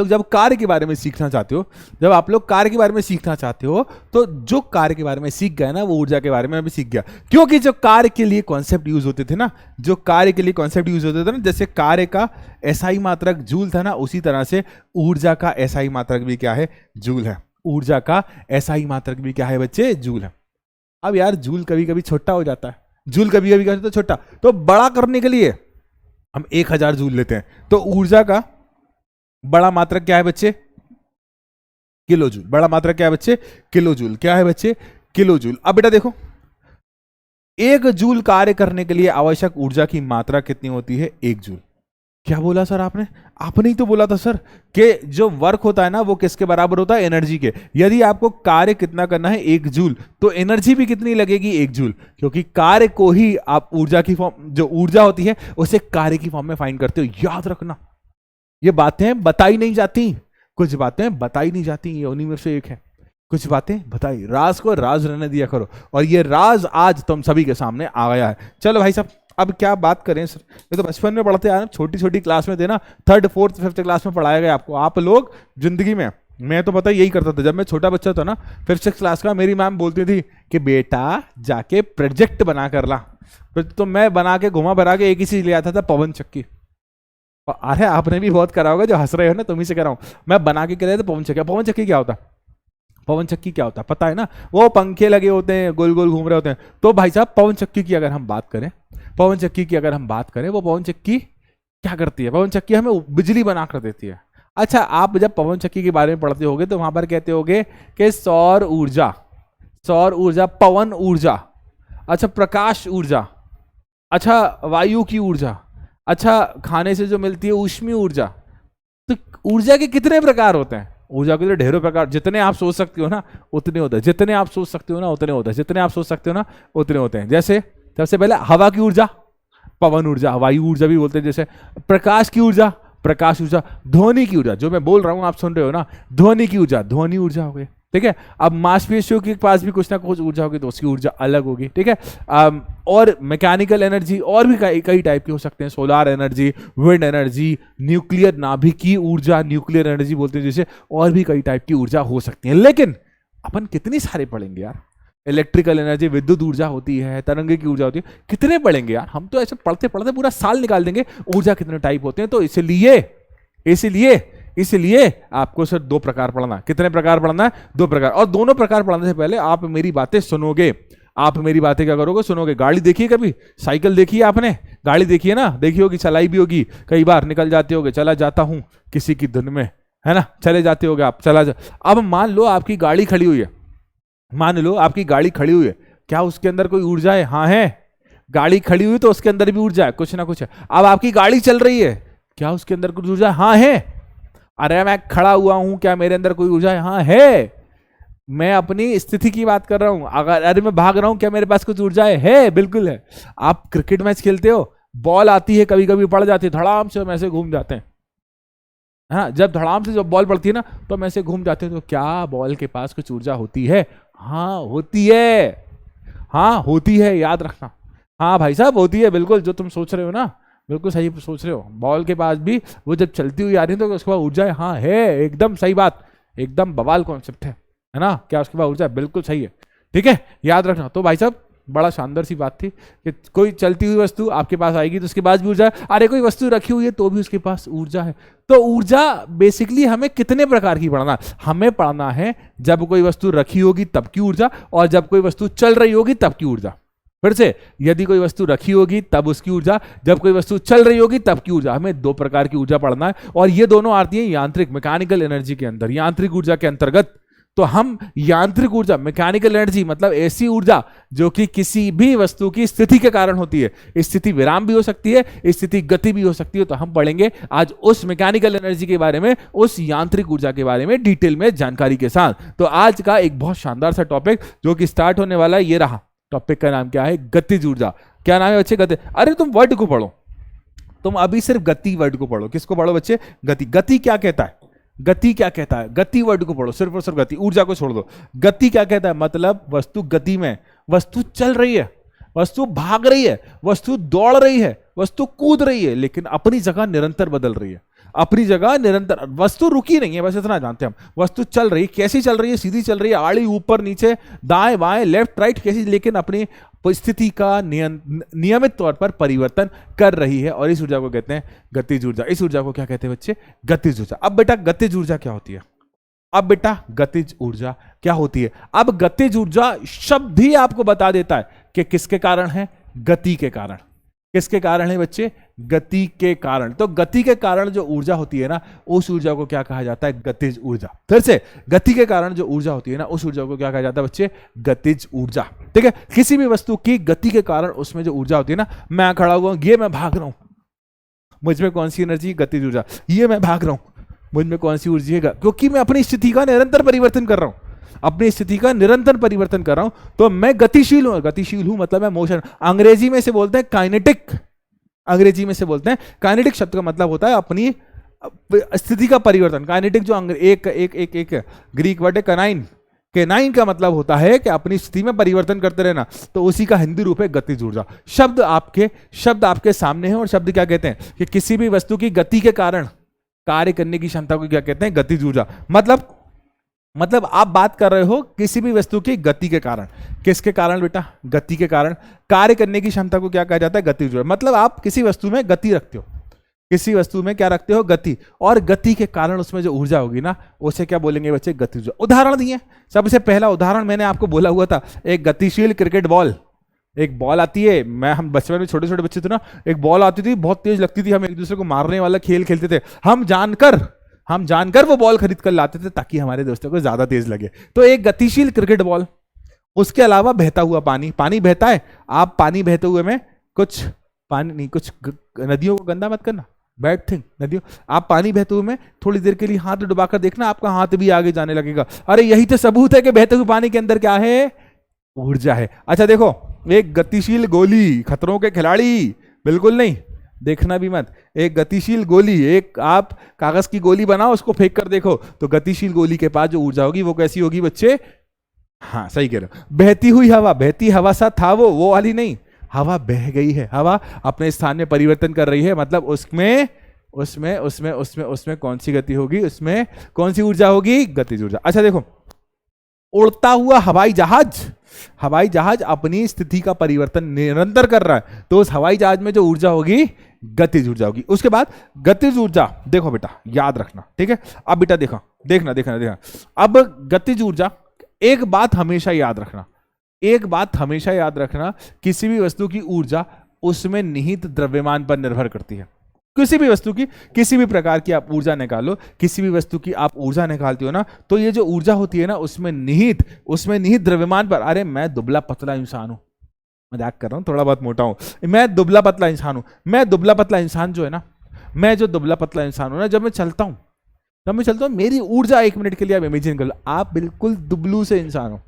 जब कार्य के बारे में सीखना चाहते हो, जब आप लोग कार्य के बारे में सीखना चाहते हो, तो जो कार्य के बारे में सीख गए ना, वो ऊर्जा के बारे में भी सीख गया। क्योंकि जो कार्य के लिए कॉन्सेप्ट यूज होते थे ना, जैसे कार्य का एसआई मात्रक जूल था ना, उसी तरह से ऊर्जा का एसआई मात्रक भी क्या है? जूल है। ऊर्जा का एसआई मात्रक भी क्या है बच्चे? जूल है। अब यार जूल कभी कभी छोटा हो जाता है, जूल कभी कभी क्या होता है? छोटा। तो बड़ा करने के लिए हम 1000 जूल लेते हैं, तो ऊर्जा का बड़ा मात्रक क्या है बच्चे? Kilo joule. बड़ा मात्रक क्या है बच्चे? Kilo joule. क्या है बच्चे? Kilo joule. अब बेटा देखो, 1 जूल कार्य करने के लिए आवश्यक ऊर्जा की मात्रा कितनी होती है? 1 जूल। क्या बोला सर आपने? आपने ही तो बोला था सर कि जो वर्क होता है ना, वो किसके बराबर होता है? एनर्जी के। यदि आपको कार्य कितना करना है? 1 जूल, तो एनर्जी भी कितनी लगेगी? 1 जूल, क्योंकि कार्य को ही आप ऊर्जा की फॉर्म, जो ऊर्जा होती है उसे कार्य की फॉर्म में फाइंड करते हो। याद रखना, ये बातें बताई नहीं जाती, कुछ बातें बताई नहीं जाती, ये उन्हीं में से एक है। कुछ बातें बताई, राज को राज रहने दिया करो, और ये राज आज तुम सभी के सामने आ गया है। चलो भाई साहब, अब क्या बात करें सर, ये तो बचपन में पढ़ते आए, छोटी छोटी क्लास में थे ना, 3rd 4th 5th क्लास में पढ़ाया गया आपको। आप लोग जिंदगी में, मैं तो पता यही करता था जब मैं छोटा बच्चा था ना, 5th 6th क्लास का, मेरी मैम बोलती थी कि बेटा जाके प्रोजेक्ट बना कर ला, तो मैं बना के घुमा भरा के एक ही चीज ले आता था, पवन चक्की। अरे आपने भी बहुत करा होगा, जो हंस रहे हो ना, तुम्ही से कह रहा हूं। मैं बना के कहता था पवन चक्की। पवन चक्की क्या होता? पवन चक्की क्या होता पता है ना? वो पंखे लगे होते हैं, गोल गोल घूम रहे होते हैं। तो भाई साहब पवन चक्की की अगर हम बात करें, वो पवन चक्की क्या करती है? पवन चक्की हमें बिजली बना कर देती है। अच्छा, आप जब पवन चक्की के बारे में पढ़ते होगे तो वहां पर कहते होगे कि सौर ऊर्जा, पवन ऊर्जा, अच्छा प्रकाश ऊर्जा, अच्छा वायु की ऊर्जा, अच्छा खाने से जो मिलती है ऊष्मीय ऊर्जा। तो ऊर्जा के कितने प्रकार होते हैं? ऊर्जा के ढेरों प्रकार, जितने आप सोच सकते हो ना उतने होते हैं, जितने आप सोच सकते हो ना उतने होते हैं, जितने आप सोच सकते हो ना उतने होते हैं। जैसे सबसे पहले हवा की ऊर्जा, पवन ऊर्जा, वायु ऊर्जा भी बोलते हैं। जैसे प्रकाश की ऊर्जा, प्रकाश ऊर्जा। ध्वनि की ऊर्जा, जो मैं बोल रहा हूं आप सुन रहे हो ना, ध्वनि की ऊर्जा, ध्वनि ऊर्जा हो गई। ठीक है। अब मांसपेशियों के पास भी कुछ ना कुछ ऊर्जा होगी, तो उसकी ऊर्जा अलग होगी। ठीक है। और मैकेनिकल एनर्जी और भी कई टाइप के हो सकते हैं, solar energy, wind energy, nuclear नाभिकीय ऊर्जा, न्यूक्लियर एनर्जी बोलते हैं जैसे, और भी कई टाइप की ऊर्जा हो सकती है। लेकिन अपन कितनी सारे पढ़ेंगे यार? इलेक्ट्रिकल एनर्जी, विद्युत ऊर्जा होती है, तरंगे की ऊर्जा होती है, कितने पढ़ेंगे यार? हम तो ऐसे पढ़ते पढ़ते पूरा साल निकाल देंगे ऊर्जा कितने टाइप होते हैं। तो इसलिए आपको सिर्फ 2 प्रकार पढ़ना। कितने प्रकार पढ़ना है? 2 प्रकार। और दोनों प्रकार पढ़ने से पहले आप मेरी बातें सुनोगे। आप मेरी बातें क्या करोगे? सुनोगे। गाड़ी देखी कभी? साइकिल देखी है आपने? गाड़ी देखी है ना? देखी होगी, चलाई भी होगी, कई बार निकल जाते होगे, चला जाता हूं किसी की धुन में, है ना, चले जाते होगे आप, अब मान लो आपकी गाड़ी खड़ी हुई है, क्या उसके अंदर कोई ऊर्जा है? हाँ है। गाड़ी खड़ी हुई तो उसके अंदर भी ऊर्जा है, कुछ ना कुछ है। अब आपकी गाड़ी चल रही है, क्या उसके अंदर कुछ ऊर्जा है? हाँ है। अरे मैं खड़ा हुआ हूं, क्या मेरे अंदर कोई ऊर्जा है? हाँ है। मैं अपनी स्थिति की बात कर रहा हूं, अरे मैं भाग रहा हूं, क्या मेरे पास कुछ ऊर्जा है? बिल्कुल है। आप क्रिकेट मैच खेलते हो, बॉल आती है, कभी कभी पड़ जाती है, धड़ाम से हम ऐसे घूम जाते हैं। हाँ, जब धड़ाम से जब बॉल पड़ती है ना, तो हम ऐसे घूम जाते हैं। तो क्या बॉल के पास कुछ ऊर्जा होती है? हाँ होती है, याद रखना। हाँ भाई साहब, होती है, बिल्कुल जो तुम सोच रहे हो ना, बिल्कुल सही सोच रहे हो। बॉल के पास भी वो जब चलती हुई आ रही है तो उसके पास ऊर्जा है। हाँ है, एकदम सही बात, एकदम बवाल कॉन्सेप्ट है ना? क्या उसके पास ऊर्जा है? बिल्कुल सही है। ठीक है, याद रखना। तो भाई साहब बड़ा शानदार सी बात थी कि कोई चलती हुई वस्तु आपके पास आएगी तो उसके पास भी ऊर्जा है। अरे कोई वस्तु रखी हुई है तो भी उसके पास ऊर्जा है। तो ऊर्जा बेसिकली हमें कितने प्रकार की पढ़ना? हमें पढ़ना है जब कोई वस्तु रखी होगी तब की ऊर्जा, और जब कोई वस्तु चल रही होगी तब की ऊर्जा। फिर से, यदि कोई वस्तु रखी होगी तब उसकी ऊर्जा, जब कोई वस्तु चल रही होगी तब की ऊर्जा। हमें दो प्रकार की ऊर्जा पढ़ना है और ये दोनों आती है यांत्रिक मैकेनिकल एनर्जी के अंदर, यांत्रिक ऊर्जा के अंतर्गत। तो हम यांत्रिक ऊर्जा, मैकेनिकल एनर्जी मतलब ऐसी ऊर्जा जो कि किसी भी वस्तु की स्थिति के कारण होती है। स्थिति विराम भी हो सकती है, स्थिति गति भी हो सकती है। तो हम पढ़ेंगे आज उस मैकेनिकल एनर्जी के बारे में, उस यांत्रिक ऊर्जा के बारे में डिटेल में जानकारी के साथ। तो आज का एक बहुत शानदार सा टॉपिक जो कि स्टार्ट होने वाला है, ये रहा। टॉपिक का नाम क्या है? गतिज ऊर्जा। क्या नाम है बच्चे? गति। अरे तुम वर्ड को पढ़ो, तुम अभी सिर्फ गति वर्ड को पढ़ो। किसको पढ़ो बच्चे? गति। गति क्या कहता है? गति क्या कहता है? गति वर्ड को पढ़ो, सिर्फ और सिर्फ गति, ऊर्जा को छोड़ दो। गति क्या कहता है? मतलब वस्तु गति में, वस्तु चल रही है, वस्तु भाग रही है, वस्तु दौड़ रही है, वस्तु कूद रही है, लेकिन अपनी जगह निरंतर बदल रही है, अपनी जगह निरंतर। वस्तु रुकी नहीं है, बस इतना जानते हैं हम। वस्तु चल रही, कैसी चल रही है? सीधी चल रही है, आड़ी, ऊपर नीचे, दाएं बाएं, लेफ्ट राइट, कैसी, लेकिन अपनी स्थिति का नियमित तौर पर परिवर्तन कर रही है, और इस ऊर्जा को कहते हैं गतिज ऊर्जा। इस ऊर्जा को क्या कहते हैं बच्चे? गतिज ऊर्जा। अब बेटा गतिज ऊर्जा क्या होती है? अब बेटा गतिज ऊर्जा क्या होती है? अब गतिज ऊर्जा शब्द ही आपको बता देता है कि किसके कारण है? गति के कारण। किसके कारण है बच्चे? गति के कारण। तो गति के कारण जो ऊर्जा होती है ना, उस ऊर्जा को क्या कहा जाता है? गतिज ऊर्जा। फिर से, गति के कारण जो ऊर्जा होती है ना, उस ऊर्जा को क्या कहा जाता है बच्चे? गतिज ऊर्जा। ठीक है, किसी भी वस्तु की गति के कारण उसमें जो ऊर्जा होती है ना, मैं खड़ा हुआ हूं, ये मैं भाग रहा हूं, मुझ में कौन सी एनर्जी? गतिज ऊर्जा। ये मैं भाग रहा हूं, मुझ में कौन सी ऊर्जा है? क्योंकि मैं अपनी स्थिति का निरंतर परिवर्तन कर रहा हूं, अपनी स्थिति का निरंतर परिवर्तन कर रहा हूं, तो मैं गतिशील हूं। गतिशील हूं मतलब मैं मोशन। अंग्रेजी में से बोलते हैं काइनेटिक, अंग्रेजी में से बोलते हैं काइनेटिक। शब्द का मतलब होता है अपनी स्थिति का परिवर्तन। काइनेटिक जो एक ग्रीक वर्ड है कनाइन, केनाइन का मतलब होता है कि अपनी स्थिति में परिवर्तन करते रहना, तो उसी का हिंदी रूप है गतिज ऊर्जा। शब्द आपके सामने है, और शब्द क्या कहते हैं कि किसी भी वस्तु की गति के कारण कार्य करने की क्षमता को क्या कहते हैं? गतिज ऊर्जा। मतलब आप बात कर रहे हो किसी भी वस्तु की गति के कारण। किसके कारण बेटा? गति के कारण कार्य करने की क्षमता को क्या कहा जाता है? गतिज ऊर्जा। मतलब आप किसी वस्तु में गति रखते हो, किसी वस्तु में क्या रखते हो? गति, और गति के कारण उसमें जो ऊर्जा होगी ना, उसे क्या बोलेंगे बच्चे? गतिज ऊर्जा। उदाहरण दिए, सबसे पहला उदाहरण मैंने आपको बोला हुआ था, एक गतिशील क्रिकेट बॉल। एक बॉल आती है, हम बचपन में छोटे छोटे बच्चे थे ना, एक बॉल आती थी, बहुत तेज लगती थी, हम एक दूसरे को मारने वाला खेल खेलते थे। हम जानकर वो बॉल खरीद कर लाते थे ताकि हमारे दोस्तों को ज्यादा तेज लगे। तो एक गतिशील क्रिकेट बॉल। उसके अलावा बहता हुआ पानी। पानी बहता है, आप पानी बहते हुए में कुछ पानी नहीं, कुछ नदियों को गंदा मत करना, बैड थिंग। नदियों, आप पानी बहते हुए में थोड़ी देर के लिए हाथ डुबाकर देखना, आपका हाथ भी आगे जाने लगेगा। अरे यही तो सबूत है कि बहते हुए पानी के अंदर क्या है? ऊर्जा है। अच्छा देखो, एक गतिशील गोली, खतरों के खिलाड़ी, बिल्कुल नहीं, देखना भी मत। एक गतिशील गोली, एक आप कागज की गोली बनाओ, उसको फेंक कर देखो, तो गतिशील गोली के पास जो ऊर्जा होगी वो कैसी होगी बच्चे? हाँ सही कह रहे हो। बहती हुई हवा, बहती हवा सा था वो वाली नहीं, हवा बह गई है, हवा अपने स्थान में परिवर्तन कर रही है, मतलब उसमें कौन सी गति होगी? उसमें कौन सी ऊर्जा होगी? गतिज ऊर्जा। अच्छा देखो, उड़ता हुआ हवाई जहाज अपनी स्थिति का परिवर्तन निरंतर कर रहा है, तो उस हवाई जहाज में जो ऊर्जा होगी गतिज ऊर्जा होगी। उसके बाद गतिज ऊर्जा, देखो बेटा याद रखना, ठीक है? अब बेटा देखना। अब गतिज ऊर्जा, एक बात हमेशा याद रखना, किसी भी वस्तु की ऊर्जा उसमें निहित द्रव्यमान पर निर्भर करती है। किसी भी वस्तु की, किसी भी प्रकार की आप ऊर्जा निकालो, किसी भी वस्तु की आप ऊर्जा निकालती हो ना, तो ये जो ऊर्जा होती है ना, उसमें निहित द्रव्यमान पर। अरे मैं दुबला पतला इंसान हूं, मजाक कर रहा हूं, थोड़ा बहुत मोटा हूं, मैं दुबला पतला इंसान हूं। मैं दुबला पतला इंसान जो है ना, मैं जो दुबला पतला इंसान हूं ना, जब मैं चलता हूं, मेरी ऊर्जा 1 मिनट के लिए आप इमेजिन कर लो, आप बिल्कुल दुबलू से इंसान हो,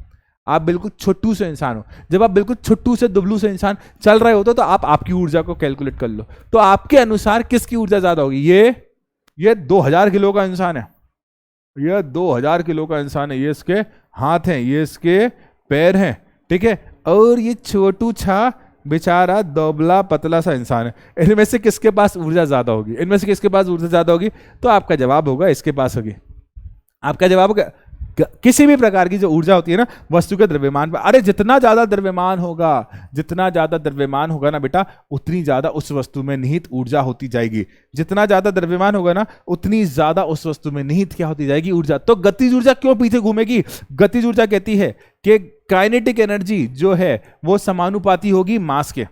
आप बिल्कुल छोटू से इंसान हो। जब आप बिल्कुल छोटू से दुबलू से इंसान चल रहे होते, तो आप आपकी ऊर्जा को कैलकुलेट कर लो, तो आपके अनुसार किसकी ऊर्जा ज्यादा होगी? ये 2000 किलो का इंसान है, ये 2000 किलो का इंसान है, ये इसके हाथ हैं, ये इसके पैर हैं, ठीक है? और ये छोटू छा बेचारा दुबला पतला सा इंसान है। इनमें से किसके पास ऊर्जा ज्यादा होगी? तो आपका जवाब होगा इसके पास होगी। आपका जवाब होगा किसी भी प्रकार की जो ऊर्जा होती है ना वस्तु के द्रव्यमान पर, अरे जितना ज्यादा द्रव्यमान होगा ना बेटा, उतनी ज्यादा उस वस्तु में निहित ऊर्जा होती जाएगी। जितना ज्यादा द्रव्यमान होगा ना, उतनी ज्यादा उस वस्तु में निहित क्या होती जाएगी, ऊर्जा। तो गतिज ऊर्जा क्यों पीछे घूमेगी? गतिज ऊर्जा कहती है कि काइनेटिक एनर्जी जो है वो समानुपाती होगी मास के।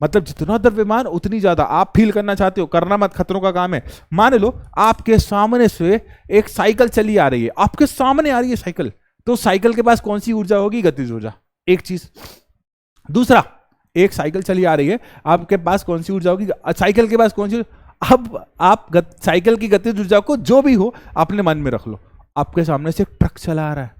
मतलब जितना द्रव्यमान उतनी ज्यादा। आप फील करना चाहते हो, करना मत, खतरों का काम है। मान लो आपके सामने से एक साइकिल चली आ रही है, आपके सामने आ रही है साइकिल, तो साइकिल के पास कौन सी ऊर्जा होगी? गतिज ऊर्जा। एक चीज। दूसरा, एक साइकिल चली आ रही है, आपके पास कौन सी ऊर्जा होगी? साइकिल के पास कौन सी? अब आप साइकिल की गतिज ऊर्जा को जो भी हो अपने मन में रख लो। आपके सामने से ट्रक चला आ रहा है,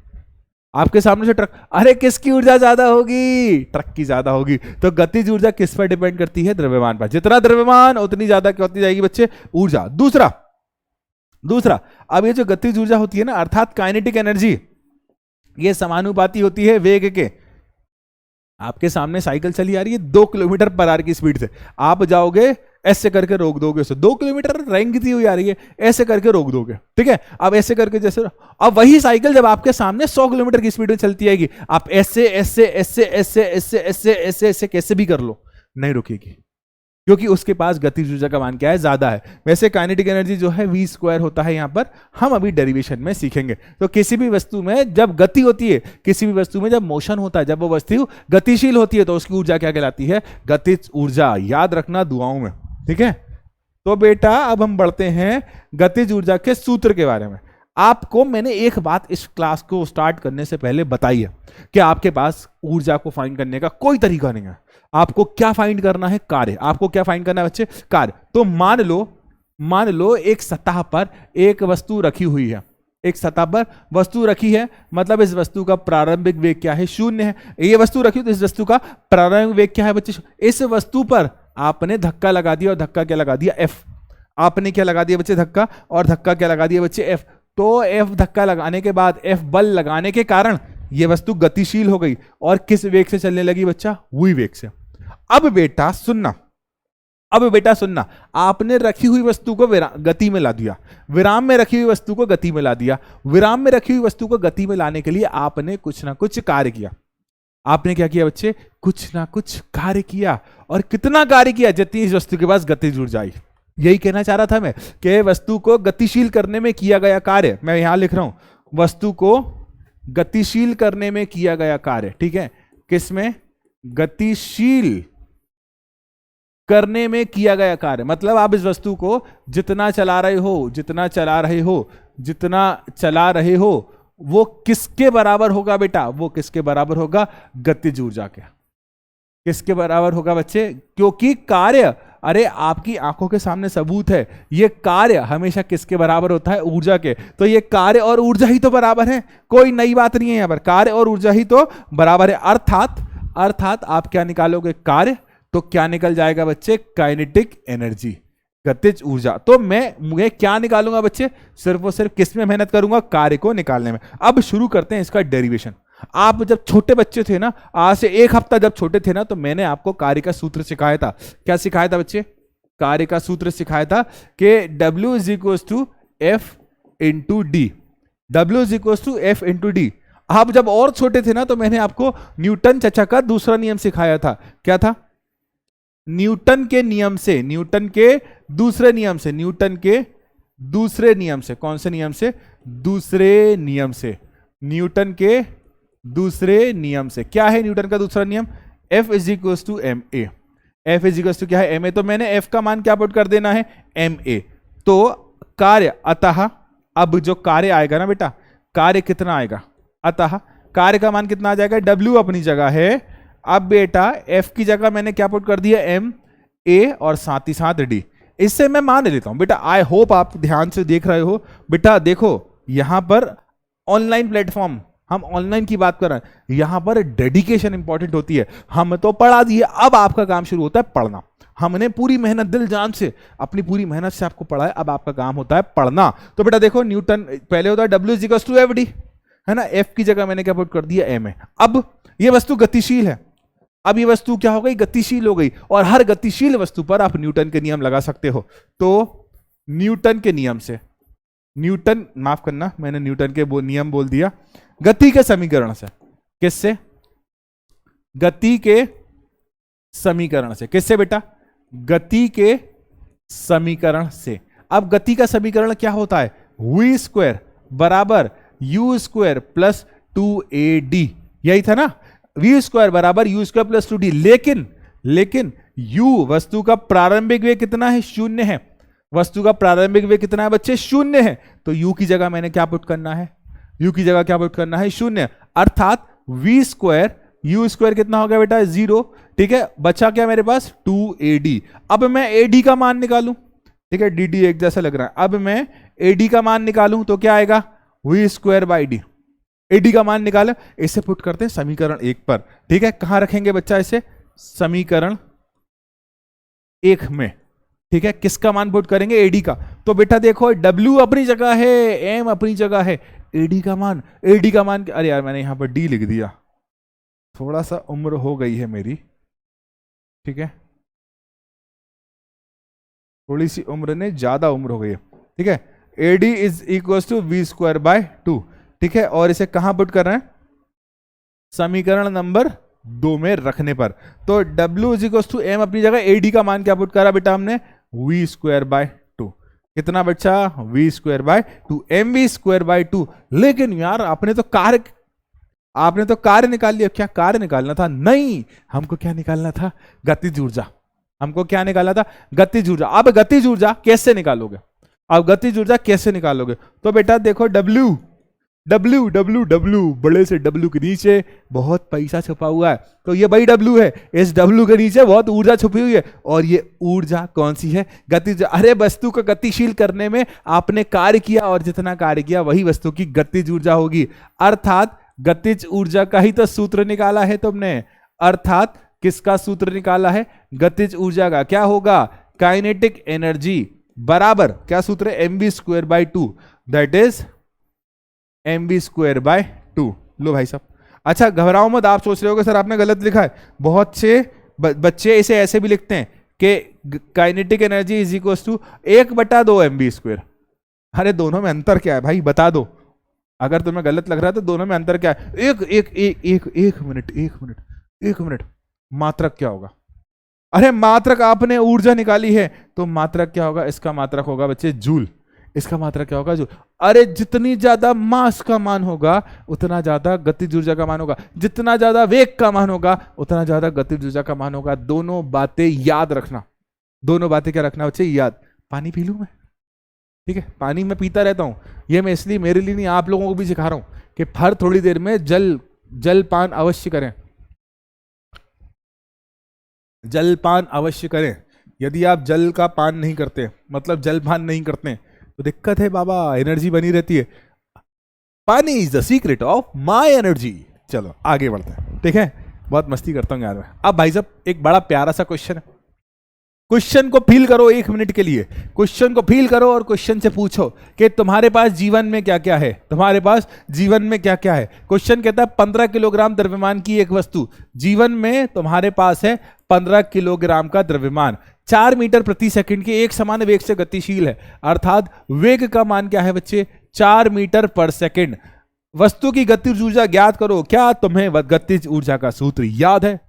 आपके सामने से ट्रक, अरे किसकी ऊर्जा ज्यादा होगी? ट्रक की ज्यादा होगी। तो गतिज ऊर्जा किस पर डिपेंड करती है? द्रव्यमान पर। जितना द्रव्यमान उतनी ज्यादा क्या होती जाएगी बच्चे? ऊर्जा। दूसरा, अब ये जो गतिज ऊर्जा होती है ना, अर्थात काइनेटिक एनर्जी, ये समानुपाती होती है वेग के। आपके सामने साइकिल चली आ रही है 2 किलोमीटर पर आवर की स्पीड से, आप जाओगे ऐसे करके रोक दोगे उसे। 2 किलोमीटर रेंगती हुई आ रही है, ऐसे करके रोक दोगे, ठीक है। अब ऐसे करके जैसे, अब वही साइकिल जब आपके सामने 100 किलोमीटर की स्पीड में चलती आएगी, आप ऐसे ऐसे ऐसे ऐसे ऐसे ऐसे ऐसे ऐसे कैसे भी कर लो, नहीं रुकेगी, क्योंकि उसके पास गतिज ऊर्जा का मान क्या है? ज्यादा है। वैसे काइनेटिक एनर्जी जो है v² होता है, यहां पर हम अभी डेरिवेशन में सीखेंगे। तो किसी भी वस्तु में जब गति होती है, किसी भी वस्तु में जब मोशन होता है, जब वो वस्तु गतिशील होती है, तो उसकी ऊर्जा क्या कहलाती है? गतिज ऊर्जा। याद रखना दुआओं में, ठीक है। तो बेटा अब हम बढ़ते हैं गतिज ऊर्जा के सूत्र के बारे में। आपको मैंने एक बात इस क्लास को स्टार्ट करने से पहले बताई है कि आपके पास ऊर्जा को फाइंड करने का कोई तरीका नहीं है। आपको क्या फाइंड करना है? कार्य। आपको क्या फाइंड करना है बच्चे? कार्य। तो मान लो एक सतह पर एक वस्तु रखी हुई है, एक सतह पर वस्तु रखी है, मतलब इस वस्तु का प्रारंभिक वेग क्या है? 0 है। ये वस्तु रखी, तो इस वस्तु का प्रारंभिक वेग क्या है बच्चे? इस वस्तु पर आपने धक्का लगा दिया, और धक्का क्या लगा दिया? F। आपने क्या लगा दिया बच्चे? धक्का, और धक्का क्या लगा दिया बच्चे? F। तो F धक्का लगाने के बाद, F बल लगाने के कारण ये वस्तु गतिशील हो गई, और किस वेग से चलने लगी बच्चा? v वेग से। अब बेटा सुनना, आपने रखी हुई वस्तु को गति में ला दिया, विराम में रखी हुई वस्तु को गति में ला दिया। विराम में रखी हुई वस्तु को गति में लाने के लिए आपने कुछ ना कुछ कार्य किया। आपने क्या किया बच्चे? कुछ ना कुछ कार्य किया। और कितना कार्य किया? जितनी इस वस्तु के पास गतिज ऊर्जा आई। यही कहना चाह रहा था मैं कि वस्तु को गतिशील करने में किया गया कार्य, मैं यहां लिख रहा हूं, वस्तु को गतिशील करने में किया गया कार्य, ठीक है। किसमें? गतिशील करने में किया गया कार्य। मतलब आप इस वस्तु को जितना चला रहे हो वो किसके बराबर होगा बेटा? वो किसके बराबर होगा? गतिज ऊर्जा के। किसके बराबर होगा बच्चे? क्योंकि कार्य, अरे आपकी आंखों के सामने सबूत है, ये कार्य हमेशा किसके बराबर होता है? ऊर्जा के। तो ये कार्य और ऊर्जा ही तो बराबर है, कोई नई बात नहीं है यहां पर। कार्य और ऊर्जा ही तो बराबर है। अर्थात आप क्या निकालोगे? कार्य, तो क्या निकल जाएगा बच्चे? काइनेटिक एनर्जी, गतिज ऊर्जा। तो मैं क्या निकालूंगा बच्चे? सिर्फ और सिर्फ किस में मेहनत करूंगा? कार्य को निकालने में। अब शुरू करते हैं इसका डेरिवेशन। आप जब छोटे बच्चे थे ना, आज से 1 हफ्ता जब छोटे थे ना, तो मैंने आपको कार्य का सूत्र सिखाया था। क्या सिखाया था बच्चे? कार्य का सूत्र सिखाया था कि W = F × D। W = F × D। आप जब और छोटे थे ना, तो मैंने आपको न्यूटन चचा का दूसरा नियम सिखाया था। क्या था? न्यूटन के दूसरे नियम से। कौन से नियम से? दूसरे नियम से। न्यूटन के दूसरे नियम से। क्या है न्यूटन का दूसरा नियम? F = ma। F = क्या है? ma। तो मैंने F का मान क्या पुट कर देना है? ma। तो कार्य, अतः अब जो कार्य आएगा ना बेटा, कार्य कितना आएगा? अतः कार्य का मान कितना आ जाएगा? W अपनी जगह है। अब बेटा F की जगह मैंने क्या पुट कर दिया? m a, और साथ ही साथ d। इससे मैं मान लेता हूं बेटा। आई होप आप ध्यान से देख रहे हो बेटा। देखो यहां पर ऑनलाइन प्लेटफॉर्म, हम ऑनलाइन की बात कर रहे हैं, यहां पर डेडिकेशन इंपॉर्टेंट होती है। हम तो पढ़ा दिए, अब आपका काम शुरू होता है पढ़ना। हमने पूरी मेहनत, दिल जान से, अपनी पूरी मेहनत से आपको पढ़ा है, अब आपका काम होता है पढ़ना। तो बेटा देखो, न्यूटन पहले होता है W = FD, है ना। F की जगह मैंने क्या पुट कर दिया? ma। अब ये वस्तु गतिशील है, अब ये वस्तु क्या हो गई? गतिशील हो गई। और हर गतिशील वस्तु पर आप न्यूटन के नियम लगा सकते हो। तो न्यूटन के नियम से न्यूटन, माफ करना मैंने न्यूटन के नियम बोल दिया, गति के समीकरण से। किससे? गति के समीकरण से। किससे बेटा? गति के समीकरण से। अब गति का समीकरण क्या होता है? v स्क्वायर बराबर u स्क्वायर प्लस 2ad, यही था ना? v स्क्वायर बराबर u स्क्वायर प्लस 2d। लेकिन u वस्तु का प्रारंभिक वेग कितना है? 0 है। वस्तु का प्रारंभिक वेग कितना है बच्चे? 0 है। तो u की जगह मैंने क्या पुट करना है? u की जगह क्या पुट करना है? 0। अर्थात v स्क्वायर, u स्क्वायर कितना हो गया बेटा? 0। ठीक है, बचा क्या मेरे पास? 2ad। अब मैं ad का मान निकालूं, ठीक है, dd एक जैसा लग रहा है। अब मैं ad का मान निकालूं तो क्या आएगा? v square by D. ad का मान निकाला, इसे पुट करते हैं समीकरण 1 पर। ठीक है, कहां रखेंगे बच्चा इसे? समीकरण 1 में। ठीक है, किसका मान पुट करेंगे? ad का। तो बेटा देखो, w अपनी जगह है, m अपनी जगह है, ad का मान, अरे यार मैंने यहां पर d लिख दिया, थोड़ा सा उम्र हो गई है मेरी, ठीक है, थोड़ी सी उम्र ने ज्यादा उम्र हो गई है। ठीक है, ad is equal to v square by 2। ठीक है, और इसे कहां पुट कर रहे हैं? समीकरण नंबर 2 में रखने पर। तो w is equal to m अपनी जगह, ad का मान क्या पुट करा बेटा हमने? V square by 2। कितना बच्चा? V square by 2, m v square by 2। लेकिन यार आपने तो कार्य निकाल लिया। क्या कार्य निकालना था? नहीं, हमको क्या निकालना था? गतिज ऊर्जा। हमको क्या निकालना था? गतिज ऊर्जा। अब गतिज ऊर्जा कैसे निकालोगे? तो बेटा देखो, W बड़े से W के नीचे बहुत पैसा छुपा हुआ है, तो ये बड़ी W है, इस W के नीचे बहुत ऊर्जा छुपी हुई है, और ये ऊर्जा कौन सी है? गतिज। अरे वस्तु को गतिशील करने में आपने कार्य किया, और जितना कार्य किया वही वस्तु की गतिज ऊर्जा होगी। अर्थात गतिज ऊर्जा का ही तो सूत्र निकाला है तुमने। अर्थात किसका सूत्र निकाला है? गतिज ऊर्जा का। क्या होगा? काइनेटिक एनर्जी बराबर क्या सूत्र है? mv square by 2, that is mv square by 2। लो भाई साहब, अच्छा घबराओ मत, आप सोच रहे हो कि सर आपने गलत लिखा है। बहुत से बच्चे इसे ऐसे भी लिखते हैं कि kinetic energy is equal to 1/2 mv square. अरे दोनों में अंतर क्या है भाई, बता दो। अगर तुम्हें गलत लग रहा है तो दोनों में अंतर क्या है? एक मिनट, मात्रक क्या होगा? अरे मात्रक आपने ऊर्जा निकाली है, तो मात्रक क्या होगा? इसका मात्रक होगा बच्चे जूल। इसका मात्रक क्या होगा? जूल। अरे जितनी ज्यादा मास का मान होगा उतना ज्यादा गतिज ऊर्जा का मान होगा, जितना ज्यादा वेग का मान होगा उतना ज्यादा गतिज ऊर्जा का मान होगा। दोनों बातें याद रखना। दोनों बातें क्या रखना बच्चे? याद। पानी पी लूं मैं? ठीक है, पानी मैं पीता रहता हूं। ये मैं इसलिए, मेरे लिए नहीं, आप लोगों को भी सिखा रहा हूं कि हर थोड़ी देर में जलपान अवश्य करें। जलपान अवश्य करें। यदि आप जल का पान नहीं करते, मतलब जलपान नहीं करते, तो दिक्कत है बाबा, एनर्जी बनी रहती है। पानी is the secret of my energy. चलो आगे बढ़ते हैं। ठीक है, बहुत मस्ती करता हूँ यार मैं। अब भाई साहब एक बड़ा प्यारा सा क्वेश्चन है, क्वेश्चन को फील करो 1 मिनट के लिए। क्वेश्चन को फील करो और क्वेश्चन से पूछो कि तुम्हारे पास जीवन में क्या क्या है। तुम्हारे पास जीवन में क्या क्या है? क्वेश्चन कहता है 15 किलोग्राम द्रव्यमान की एक वस्तु, जीवन में तुम्हारे पास है 15 किलोग्राम का द्रव्यमान, 4 मीटर प्रति सेकंड के एक समान वेग से गतिशील है। अर्थात वेग का मान क्या है बच्चे? 4 मीटर पर सेकंड। वस्तु की गतिज ऊर्जा ज्ञात करो। क्या तुम्हें गतिज ऊर्जा का सूत्र याद है?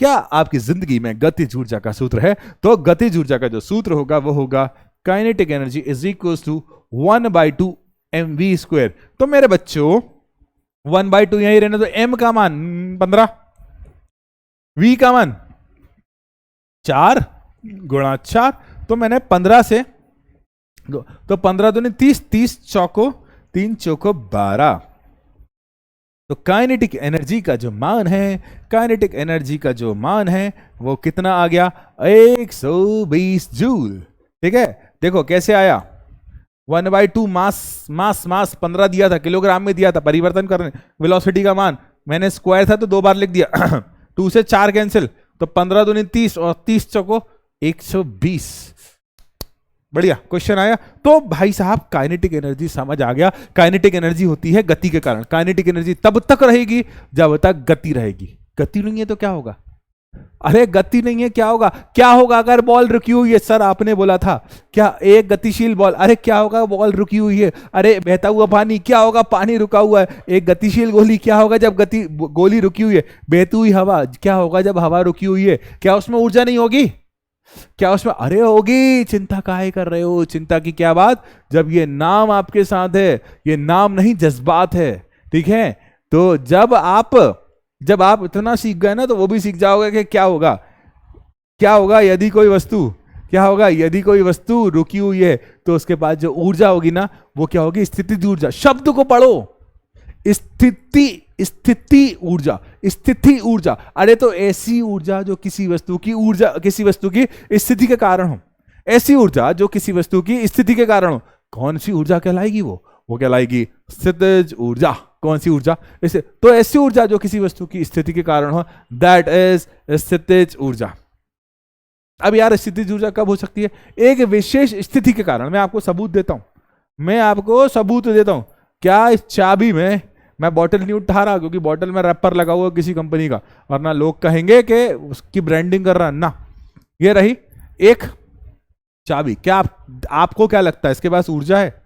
क्या आपकी जिंदगी में गतिज ऊर्जा का सूत्र है? तो गतिज ऊर्जा का जो सूत्र होगा वो होगा kinetic energy is equal to 1/2 mv square. तो मेरे बच्चों 1/2 यही रहने दो। m का मान 15, v का मान 4 गुणा 4, तो मैंने 15 से, तो 15 दूनी 30, 30 चौको 3 चौको 12। तो काइनेटिक एनर्जी का जो मान है, काइनेटिक एनर्जी का जो मान है वो कितना आ गया? 120 जूल। ठीक है, देखो कैसे आया। 1/2 मास 15 दिया था, किलोग्राम में दिया था, परिवर्तन करने वेलोसिटी का मान मैंने स्क्वायर था तो 2 बार लिख दिया 2 से 4 कैंसिल, तो 15 दूनी 30 और 30 चौको 120। बढ़िया क्वेश्चन आया। तो भाई साहब काइनेटिक एनर्जी समझ आ गया। काइनेटिक एनर्जी होती है गति के कारण। काइनेटिक एनर्जी तब तक रहेगी जब तक गति रहेगी। गति नहीं है तो क्या होगा? अरे गति नहीं है, क्या होगा? क्या होगा अगर बॉल रुकी हुई है? सर आपने बोला था क्या एक गतिशील बॉल। अरे क्या होगा बॉल रुकी हुई है? अरे बहता हुआ पानी। क्या होगा? पानी रुका हुआ है। एक गतिशील गोली। क्या होगा जब गोली रुकी हुई है? बहती हुई हवा। क्या होगा जब हवा रुकी हुई है? क्या उसमें ऊर्जा नहीं होगी? क्या उसमें? अरे होगी। चिंता काहे कर रहे हो? चिंता की क्या बात, जब ये नाम आपके साथ है। ये नाम नहीं, जज्बात है। ठीक है, तो जब आप इतना सीख गए ना, तो वो भी सीख जाओगे कि क्या होगा, क्या होगा यदि कोई वस्तु, क्या होगा यदि कोई वस्तु रुकी हुई है, तो उसके पास जो ऊर्जा होगी ना, वो क्या होगी? स्थितिज ऊर्जा। शब्द को पढ़ो, स्थिति ऊर्जा, स्थिति ऊर्जा। अरे तो ऐसी ऊर्जा जो किसी वस्तु की स्थिति के कारण हो, ऐसी ऊर्जा जो किसी वस्तु की स्थिति के कारण हो, कौन सी ऊर्जा कहलाएगी? वो कहलाएगी स्थितिज ऊर्जा। कौन सी ऊर्जा? इसे तो ऐसी ऊर्जा जो किसी वस्तु की स्थिति के कारण हो, दैट इज स्थितिज ऊर्जा। अब यार स्थितिज ऊर्जा कब हो सकती है? एक विशेष स्थिति के कारण। मैं आपको सबूत देता हूं, क्या इस चाबी में मैं बॉटल नहीं उठा रहा क्योंकि बॉटल में रैपर लगा हुआ किसी कंपनी का, वरना लोग कहेंगे कि उसकी ब्रांडिंग कर रहा है ना। ये रही एक चाबी। क्या आपको क्या लगता है इसके पास ऊर्जा है?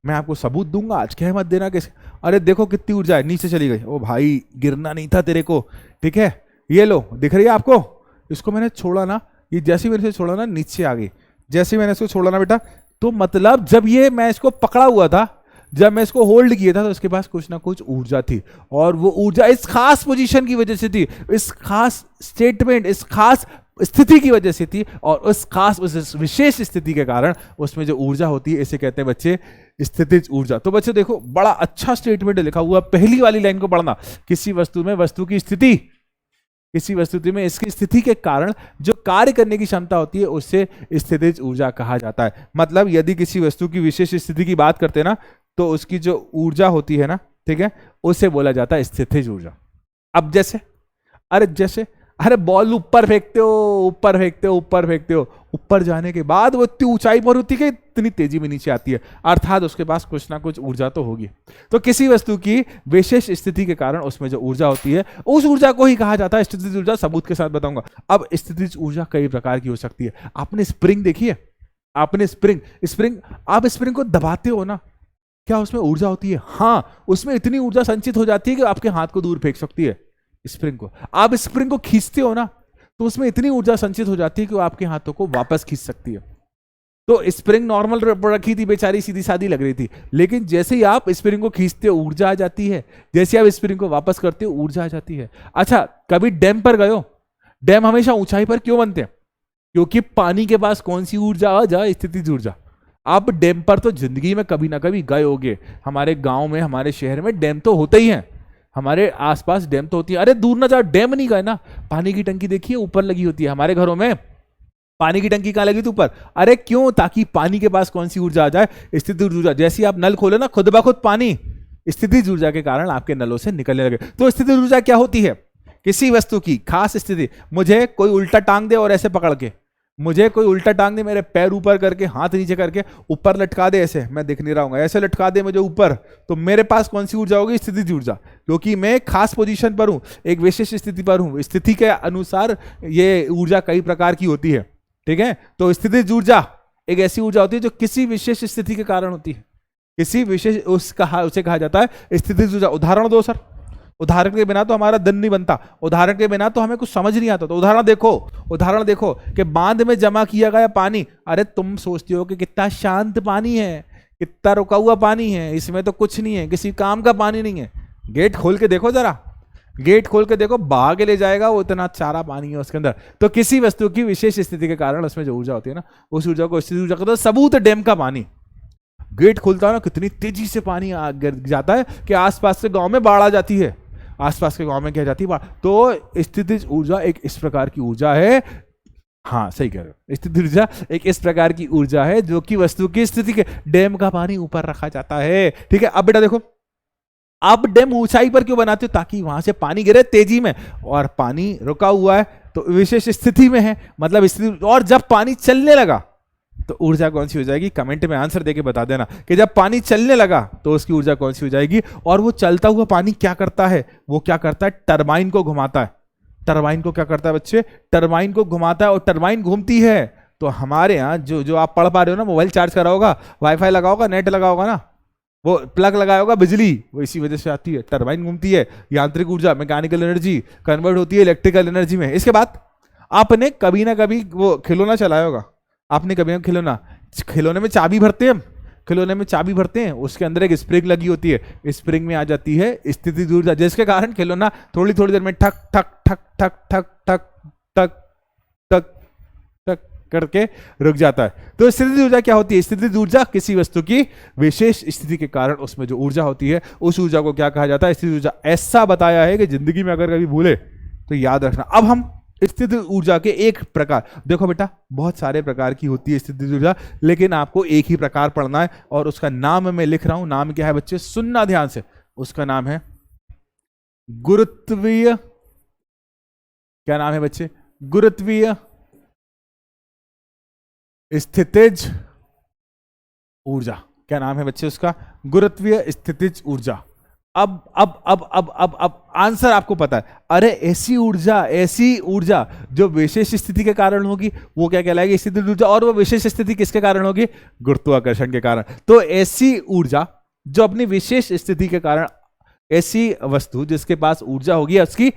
मैं आपको सबूत दूंगा आज, कह मत देना किसी। अरे देखो कितनी ऊर्जा है, नीचे चली गई। ओ भाई गिरना नहीं था तेरे को, ठीक है। ये लो, दिख रही है आपको? इसको मैंने छोड़ा ना, ये जैसे मैंने इसे छोड़ा ना नीचे आ गई। जैसे मैंने इसको छोड़ा ना बेटा, तो मतलब जब ये मैं इसको पकड़ा हुआ था, जब मैं इसको होल्ड किया था, तो उसके पास कुछ ना कुछ ऊर्जा थी। और वो ऊर्जा इस खास पोजीशन की वजह से थी, इस खास स्टेटमेंट, इस खास स्थिति की वजह से थी। और उस विशेष स्थिति के कारण उसमें जो ऊर्जा होती है, इसे कहते हैं बच्चे स्थितिज ऊर्जा। तो बच्चे देखो, बड़ा अच्छा स्टेटमेंट लिखा हुआ, पहली वाली लाइन को पढ़ना। किसी वस्तु में वस्तु की स्थिति, किसी वस्तु में इसकी स्थिति के कारण जो कार्य करने की क्षमता होती है, उससे स्थितिज ऊर्जा कहा जाता है। मतलब यदि किसी वस्तु की विशेष स्थिति की बात करते हैं ना, तो उसकी जो ऊर्जा होती है ना, ठीक है, उसे बोला जाता है स्थितिज ऊर्जा। अब जैसे अरे बॉल ऊपर फेंकते हो, ऊपर जाने के बाद वो इतनी ऊंचाई पर होती है कि इतनी तेजी में नीचे आती है, अर्थात उसके पास कुछ ना कुछ ऊर्जा तो होगी। तो किसी वस्तु की विशेष स्थिति के कारण उसमें जो ऊर्जा होती है, उस ऊर्जा को ही कहा जाता है स्थितिज ऊर्जा। सबूत के साथ बताऊंगा। अब स्थितिज ऊर्जा कई प्रकार की हो सकती है। आपने स्प्रिंग देखी है? आप स्प्रिंग को दबाते हो ना, क्या उसमें ऊर्जा होती है? हाँ, उसमें इतनी ऊर्जा संचित हो जाती है कि आपके हाथ को दूर फेंक सकती है। स्प्रिंग को आप स्प्रिंग को खींचते हो ना, तो उसमें इतनी ऊर्जा संचित हो जाती है कि वो आपके हाथों को वापस खींच सकती है। तो स्प्रिंग नॉर्मल रखी थी बेचारी, सीधी सादी लग रही थी, लेकिन जैसे ही आप स्प्रिंग को खींचते हो ऊर्जा आ जाती है, जैसे आप स्प्रिंग को वापस करते हो ऊर्जा आ जाती है। अच्छा, कभी डैम पर गए हो? डैम हमेशा ऊंचाई पर क्यों बनते हैं? क्योंकि पानी के पास कौन सी ऊर्जा आ जाए? स्थितिज ऊर्जा। आप डैम पर तो जिंदगी में कभी ना कभी गए होगे। हमारे गांव में, हमारे शहर में डैम तो होते ही हैं, हमारे आसपास डैम तो होती है। अरे दूर ना जाओ, डैम नहीं गए ना, पानी की टंकी देखिए ऊपर लगी होती है। हमारे घरों में पानी की टंकी कहां लगी थी? ऊपर। अरे क्यों? ताकि पानी के पास कौन सी ऊर्जा आ जाए? स्थितिज ऊर्जा। जैसे आप नल खोले ना, खुद ब खुद पानी स्थितिज ऊर्जा के कारण आपके नलों से निकलने लगे। तो स्थितिज ऊर्जा क्या होती है? किसी वस्तु की खास स्थिति। मुझे कोई उल्टा टांग दे और ऐसे पकड़ के, मेरे पैर ऊपर करके, हाथ नीचे करके ऊपर लटका दे, ऐसे मैं दिख नहीं रहा हूँ, ऐसे लटका दे मुझे ऊपर, तो मेरे पास कौन सी ऊर्जा होगी? स्थितिज ऊर्जा। क्योंकि मैं खास पोजीशन पर हूं, एक विशेष स्थिति पर हूं। स्थिति के अनुसार ये ऊर्जा कई प्रकार की होती है, ठीक है। तो स्थितिज ऊर्जा एक ऐसी ऊर्जा होती है जो किसी विशेष स्थिति के कारण होती है, किसी विशेष उसे कहा जाता है स्थितिज ऊर्जा। उदाहरण दो सर। उदाहरण के बिना तो हमारा दिन नहीं बनता, उदाहरण के बिना तो हमें कुछ समझ नहीं आता। तो उदाहरण देखो कि बांध में जमा किया गया पानी। अरे तुम सोचते हो कि कितना शांत पानी है, कितना रुका हुआ पानी है, इसमें तो कुछ नहीं है, किसी काम का पानी नहीं है। गेट खोल के देखो जरा, बहा के ले जाएगा, वो इतना सारा पानी है उसके अंदर। तो किसी वस्तु की विशेष स्थिति के कारण उसमें जो ऊर्जा होती है ना, उस ऊर्जा को स्थितिज ऊर्जा कहते हैं। सबूत डैम का पानी, गेट खुलता है ना, कितनी तेजी से पानी जाता है कि आसपास के गांव में बाढ़ आ जाती है, आसपास के गांव में क्या जाती है? तो स्थितिज ऊर्जा एक इस प्रकार की ऊर्जा है। हाँ सही कह रहे हो, स्थितिज ऊर्जा एक इस प्रकार की ऊर्जा है जो कि वस्तु की स्थिति के, डैम का पानी ऊपर रखा जाता है, ठीक है। अब बेटा देखो, आप डैम ऊंचाई पर क्यों बनाते हो? ताकि वहां से पानी गिरे तेजी में, और पानी रुका हुआ है तो विशेष स्थिति में है, मतलब स्थिति। और जब पानी चलने लगा तो ऊर्जा कौन सी हो जाएगी? कमेंट में आंसर देके बता देना कि जब पानी चलने लगा तो उसकी ऊर्जा कौन सी हो जाएगी। और वो चलता हुआ पानी क्या करता है? वो क्या करता है? टरबाइन को घुमाता है। टरबाइन को क्या करता है बच्चे, टरबाइन को घुमाता है और टरबाइन घूमती है। तो हमारे यहाँ जो आप पढ़ पा रहे हो ना, मोबाइल चार्ज करा होगा, वाईफाई लगा होगा, नेट लगा होगा ना, वो प्लग लगाया होगा, बिजली वो इसी वजह से आती है। टरबाइन घूमती है, यांत्रिक ऊर्जा मैकेनिकल एनर्जी कन्वर्ट होती है इलेक्ट्रिकल एनर्जी में। इसके बाद आपने कभी ना कभी वो खिलौना चलाया होगा, आपने कभी ना खिलौने में चाबी भरते हैं, खिलौने में चाबी भरते हैं, उसके अंदर एक स्प्रिंग लगी होती है, स्प्रिंग में आ जाती है स्थितिज ऊर्जा, जिसके कारण खिलौना थोड़ी थोड़ी देर में ठक ठक ठक ठक ठक ठक ठक ठक ठक करके रुक जाता है। तो स्थितिज ऊर्जा क्या होती है, स्थितिज ऊर्जा किसी वस्तु की विशेष स्थिति के कारण उसमें जो ऊर्जा होती है उस ऊर्जा को क्या कहा जाता है, स्थितिज ऊर्जा। ऐसा बताया है कि जिंदगी में अगर कभी भूले तो याद रखना। अब हम स्थितिज ऊर्जा के एक प्रकार, देखो बेटा बहुत सारे प्रकार की होती है स्थितिज ऊर्जा, लेकिन आपको एक ही प्रकार पढ़ना है और उसका नाम मैं लिख रहा हूं। नाम क्या है बच्चे, सुनना ध्यान से, उसका नाम है गुरुत्वीय, क्या नाम है बच्चे, गुरुत्वीय स्थितिज ऊर्जा। क्या नाम है बच्चे उसका, गुरुत्वीय स्थितिज ऊर्जा। अब आंसर आपको पता है। अरे ऐसी ऊर्जा जो विशेष स्थिति के कारण होगी वो क्या कहलाएगी, स्थितिज ऊर्जा। और वो विशेष स्थिति किसके कारण होगी, गुरुत्वाकर्षण के कारण। तो ऐसी ऊर्जा जो अपनी विशेष स्थिति के कारण, ऐसी वस्तु जिसके पास ऊर्जा होगी उसकी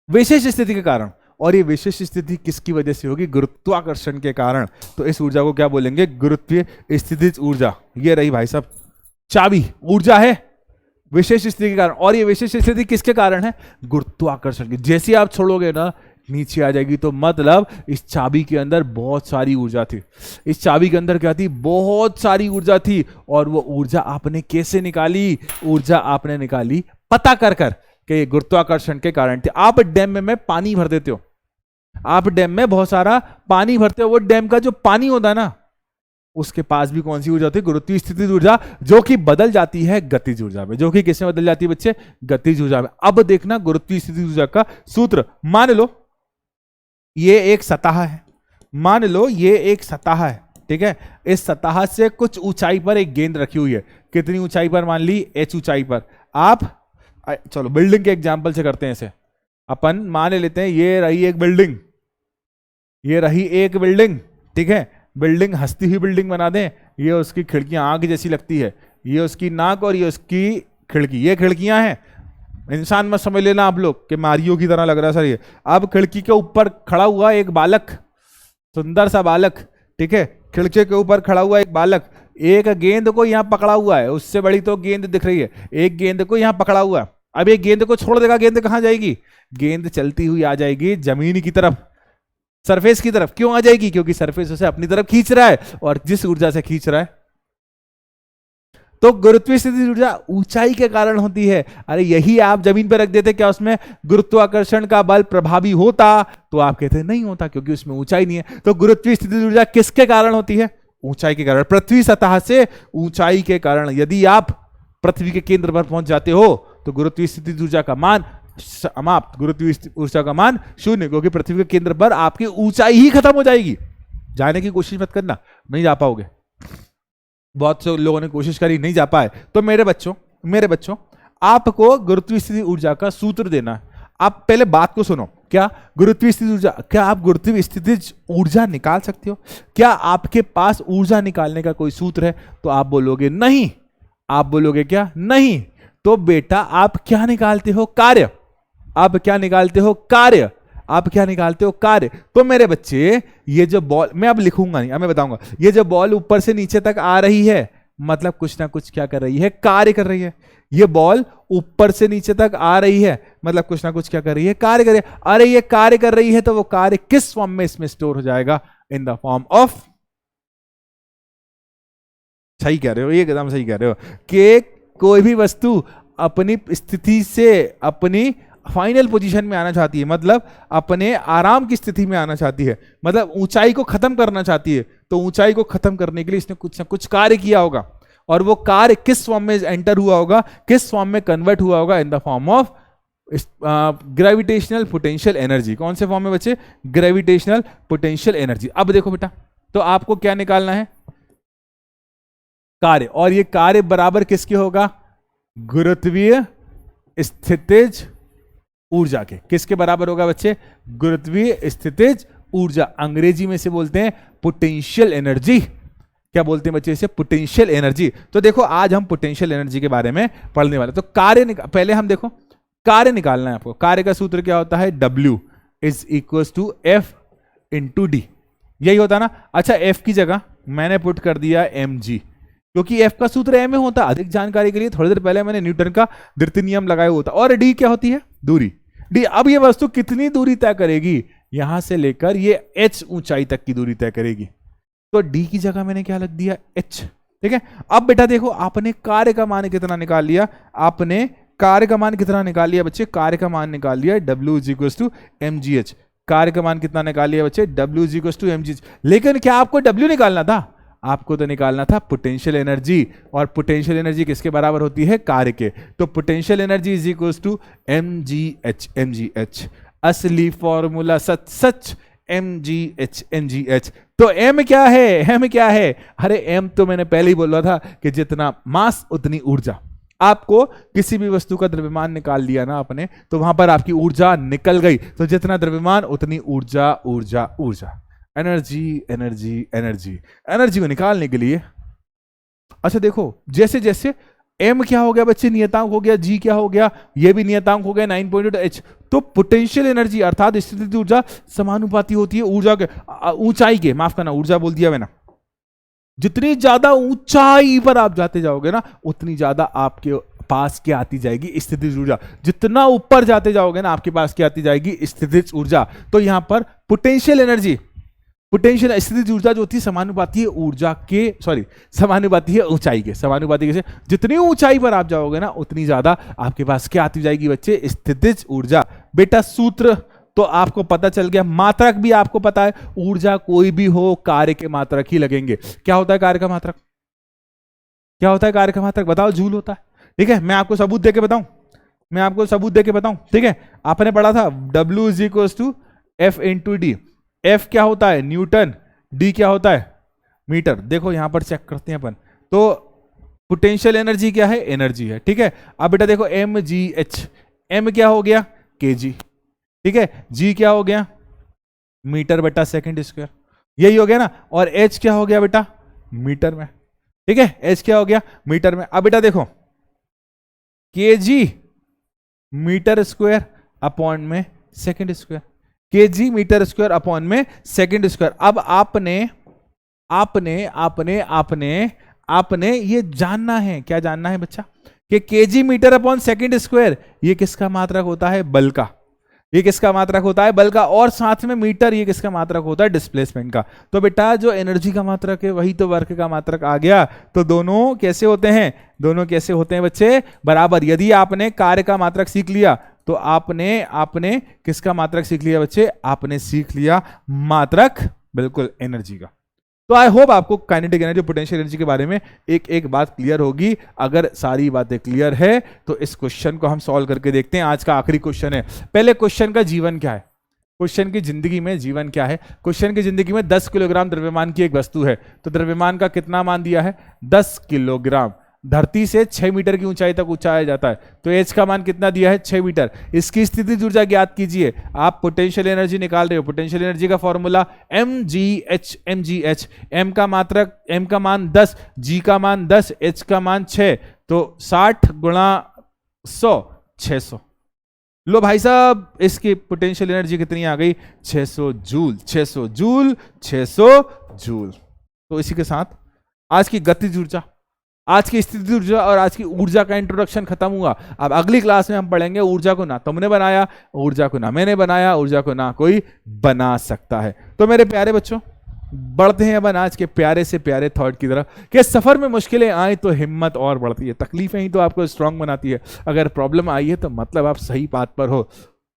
विशेष स्थिति के कारण, और ये विशेष स्थिति किसकी वजह से होगी, गुरुत्वाकर्षण के कारण। तो इस ऊर्जा को क्या बोलेंगे, गुरुत्वीय स्थितिज ऊर्जा। ये रही भाई साहब चाबी, ऊर्जा है विशेष स्थिति के कारण, और ये विशेष स्थिति किसके कारण है, गुरुत्वाकर्षण की। जैसे आप छोड़ोगे ना नीचे आ जाएगी। तो मतलब इस चाबी के अंदर बहुत सारी ऊर्जा थी, इस चाबी के अंदर क्या थी, बहुत सारी ऊर्जा थी। और वो ऊर्जा आपने कैसे निकाली, ऊर्जा आपने निकाली पता कर कि गुरुत्वाकर्षण के कारण थे। आप डैम में पानी भर देते हो, आप डैम में बहुत सारा पानी भरते हो, वो डैम का जो पानी होता है ना उसके पास भी कौन सी ऊर्जा होती है, गुरुत्वीय स्थितिज ऊर्जा, जो कि बदल जाती है गतिज ऊर्जा में। जो कि किसमें बदल जाती है बच्चे, गतिज ऊर्जा में। अब देखना गुरुत्वीय स्थितिज ऊर्जा का सूत्र। मान लो ये एक सतह है, मान लो ये एक सतह है, ठीक है। इस सतह से कुछ ऊंचाई पर एक गेंद रखी हुई है। कितनी ऊंचाई पर, मान ली h ऊंचाई पर। आप चलो बिल्डिंग के एग्जाम्पल से करते हैं इसे। अपन मान लेते हैं ये रही एक बिल्डिंग, ये रही एक बिल्डिंग, ठीक है। बिल्डिंग हंसती हुई बिल्डिंग बना दें, ये उसकी खिड़कियां आग जैसी लगती है, ये उसकी नाक और ये उसकी खिड़की, ये खिड़कियां हैं। इंसान मत समझ लेना आप लोग कि मारियो की तरह लग रहा है सर ये। अब खिड़की के ऊपर खड़ा हुआ एक बालक, सुंदर सा बालक, ठीक है। खिड़की के ऊपर खड़ा हुआ एक बालक एक गेंद को यहाँ पकड़ा हुआ है, उससे बड़ी तो गेंद दिख रही है, एक गेंद को यहाँ पकड़ा हुआ है। अब एक गेंद को छोड़ देगा, गेंद कहाँ जाएगी, गेंद चलती हुई आ जाएगी जमीन की तरफ, सरफेस की तरफ। क्यों आ जाएगी, क्योंकि सरफेस उसे अपनी तरफ खींच रहा है, और जिस ऊर्जा से खींच रहा है। तो गुरुत्वीय स्थितिज ऊर्जा ऊंचाई के कारण होती है। अरे यही आप जमीन पर रख देते, क्या उसमें गुरुत्वाकर्षण का बल प्रभावी होता, तो आप कहते नहीं होता, क्योंकि उसमें ऊंचाई नहीं है। तो गुरुत्वीय स्थितिज ऊर्जा किसके कारण होती है, ऊंचाई के कारण। पृथ्वी सतह से ऊंचाई के कारण। यदि आप पृथ्वी के केंद्र पर पहुंच जाते हो तो गुरुत्वीय स्थितिज ऊर्जा का मान समाप्त, गुरुत्वीय ऊर्जा का मान शून्य, क्योंकि पृथ्वी के केंद्र पर आपकी ऊंचाई ही खत्म हो जाएगी। जाने की कोशिश मत करना, नहीं जा पाओगे। बहुत से लोगों ने कोशिश करी, नहीं जा पाए। तो मेरे बच्चों आपको गुरुत्वीय स्थितिज ऊर्जा का सूत्र देना है। आप पहले बात को सुनो, क्या गुरुत्वीय स्थितिज ऊर्जा, क्या आप गुरुत्वीय स्थितिज ऊर्जा निकाल सकते हो, क्या आपके पास ऊर्जा निकालने का कोई सूत्र है? तो आप बोलोगे नहीं, आप बोलोगे क्या, नहीं। तो बेटा आप क्या निकालते हो, कार्य। आप क्या निकालते हो, कार्य। आप क्या निकालते हो, कार्य। तो मेरे बच्चे ये जो बॉल, मैं अब लिखूंगा नहीं, अब मैं बताऊंगा, ये जो बॉल ऊपर से नीचे तक आ रही है, मतलब कुछ ना कुछ क्या कर रही है, कार्य कर रही है। ये बॉल ऊपर से नीचे तक आ रही है, मतलब कुछ ना कुछ क्या कर रही है, कार्य कर रही है। अरे ये कार्य कर रही है, तो वो कार्य किस फॉर्म में इसमें स्टोर हो जाएगा, इन द फॉर्म ऑफ, सही कह रहे हो, ये एकदम सही कह रहे हो, कि कोई भी वस्तु अपनी स्थिति से अपनी फाइनल पोजीशन में आना चाहती है, मतलब अपने आराम की स्थिति में आना चाहती है, मतलब ऊंचाई को खत्म करना चाहती है। तो ऊंचाई को खत्म करने के लिए इसने कुछ ना कुछ कार्य किया होगा, और वो कार्य किस फॉर्म में एंटर हुआ होगा, किस फॉर्म में कन्वर्ट हुआ होगा, in the form of gravitational potential energy. कौन से फॉर्म में बच्चे, ग्रेविटेशनल पोटेंशियल एनर्जी। अब देखो बेटा, तो आपको क्या निकालना है, कार्य, और ये कार्य बराबर किसके होगा, गुरुत्वीय स्थितिज ऊर्जा के। किसके बराबर होगा बच्चे? गुरुत्वीय स्थितिज ऊर्जा, अंग्रेजी में से बोलते हैं पोटेंशियल एनर्जी। क्या बोलते हैं बच्चे इसे? Potential energy. तो देखो आज हम पोटेंशियल एनर्जी के बारे में पढ़ने वाले। तो पहले हम देखो कार्य निकालना है आपको। कार्य का सूत्र क्या होता है? W is equal to F into d, यही होता ना। अच्छा, F की जगह मैंने पुट कर दिया mg, क्योंकि F का सूत्र m में होता। अधिक जानकारी के लिए थोड़ी देर पहले मैंने न्यूटन का द्वितीय नियम लगाया होता। और d क्या होती है? दूरी। d, अब ये वस्तु कितनी दूरी तय करेगी? यहां से लेकर ये h ऊंचाई तक की दूरी तय करेगी। तो d की जगह मैंने क्या लिख दिया? h। ठीक है, अब बेटा देखो आपने कार्य का मान कितना निकाल लिया? आपने कार्य का मान कितना निकाल लिया बच्चे? कार्य का मान निकाल लिया W is equal to mgh। कार्य का मान कितना निकाल लिया बच्चे? W is equal to mgh। लेकिन क्या आपको W निकालना था? आपको तो निकालना था पोटेंशियल एनर्जी, और पोटेंशियल एनर्जी किसके बराबर होती है? कार्य के। तो potential energy is equal to mgh। mgh असली फॉर्मूला, सच सच, mgh। तो m क्या है? m क्या है? अरे m तो मैंने पहले ही बोला था कि जितना मास उतनी ऊर्जा। आपको किसी भी वस्तु का द्रव्यमान निकाल लिया ना आपने, तो वहां पर आपकी ऊर्जा निकल गई। तो जितना द्रव्यमान उतनी ऊर्जा, ऊर्जा, ऊर्जा, एनर्जी, एनर्जी, एनर्जी। एनर्जी को निकालने के लिए अच्छा देखो, जैसे जैसे m क्या हो गया बच्चे? नियतांक हो गया। g क्या हो गया? ये भी नियतांक हो गया 9.8 h। तो पोटेंशियल एनर्जी अर्थात स्थितिज ऊर्जा समानुपाती होती है ऊर्जा के, ऊंचाई के, माफ करना ऊर्जा बोल दिया मैंने। जितनी ज्यादा ऊंचाई पर आप जाते जाओगे ना, उतनी ज्यादा आपके पास क्या आती जाएगी? स्थितिज ऊर्जा। जितना ऊपर जाते जाओगे ना, आपके पास क्या आती जाएगी? स्थितिज ऊर्जा। तो यहां पर पोटेंशियल एनर्जी, पोटेंशियल स्थितिज ऊर्जा जो होती है समानुपाती है ऊर्जा के, समानुपाती है ऊंचाई के। समानुपाती कैसे? जितनी ऊंचाई पर आप जाओगे ना, उतनी ज्यादा आपके पास क्या आती जाएगी बच्चे? स्थितिज ऊर्जा। बेटा सूत्र तो आपको पता चल गया, मात्रक भी आपको पता है। ऊर्जा कोई भी हो, कार्य के मात्रक ही लगेंगे। क्या होता है कार्य का मात्रक? क्या होता है कार्य का मात्रक? बताओ। जूल होता है। ठीक है, मैं आपको सबूत देके बताऊं, मैं आपको सबूत देके बताऊं। ठीक है, आपने पढ़ा था W is equal to F into d. F क्या होता है? न्यूटन। D क्या होता है? मीटर। देखो यहां पर चेक करते हैं अपन। तो पोटेंशियल एनर्जी क्या है? एनर्जी है। ठीक है, अब बेटा देखो mgh, m क्या हो गया? kg। ठीक है, g क्या हो गया? मीटर बेटा सेकंड स्क्वायर, यही हो गया ना। और h क्या हो गया बेटा? मीटर में। ठीक है, h क्या हो गया? मीटर में। अब बेटा देखो kg मीटर स्क्वायर अपॉन में second square, kg metre square upon में सेकंड स्क्वायर। अब आपने आपने आपने आपने आपने ये जानना है, क्या जानना है बच्चा? कि kg metre upon second square ये किसका मात्रक होता है? बल का। ये किसका मात्रक होता है? बल का। और साथ में मीटर ये किसका मात्रक होता है? डिस्प्लेसमेंट का। तो बेटा जो एनर्जी का मात्रक है वही तो वर्क का मात्रक आ गया। तो दोनों कैसे होते हैं? दोनों कैसे होते हैं बच्चे? बराबर। यदि आपने कार्य का मात्रक सीख लिया तो आपने आपने किसका मात्रक सीख लिया बच्चे? आपने सीख लिया मात्रक, बिल्कुल, एनर्जी का। तो आई होप आपको काइनेटिक एनर्जी, पोटेंशियल एनर्जी के बारे में एक एक बात क्लियर होगी। अगर सारी बातें क्लियर है तो इस क्वेश्चन को हम सॉल्व करके देखते हैं। आज का आखिरी क्वेश्चन है। पहले क्वेश्चन का जीवन क्या है? क्वेश्चन की जिंदगी में जीवन क्या है? क्वेश्चन की जिंदगी में 10 किलोग्राम द्रव्यमान की एक वस्तु है। तो द्रव्यमान का कितना मान दिया है? 10 किलोग्राम। धरती से 6 मीटर की ऊंचाई तक ऊंचाया जाता है। तो एच का मान कितना दिया है? 6 मीटर। इसकी स्थितिज ऊर्जा ज्ञात कीजिए। आप पोटेंशियल एनर्जी निकाल रहे हो। पोटेंशियल एनर्जी का फॉर्मूला mgh। mgh, m का मात्रक, m का मान 10, g का मान 10, h का मान 6। तो 60 गुणा 100, 600। लो भाई साहब, इसकी पोटेंशियल एनर्जी कितनी आ गई? 600 जूल। 600 joule, 600 joule. तो इसी के साथ आज की गतिज ऊर्जा, आज की स्थिति ऊर्जा और आज की ऊर्जा का इंट्रोडक्शन खत्म हुआ। अब अगली क्लास में हम पढ़ेंगे ऊर्जा को ना तुमने बनाया, ऊर्जा को ना मैंने बनाया, ऊर्जा को ना कोई बना सकता है। तो मेरे प्यारे बच्चों, बढ़ते हैं अपन आज के प्यारे से प्यारे थॉट की तरफ कि सफर में मुश्किलें आए तो हिम्मत और बढ़ती है। तकलीफें ही तो आपको स्ट्रांग बनाती है। अगर प्रॉब्लम आई है तो मतलब आप सही बात पर हो।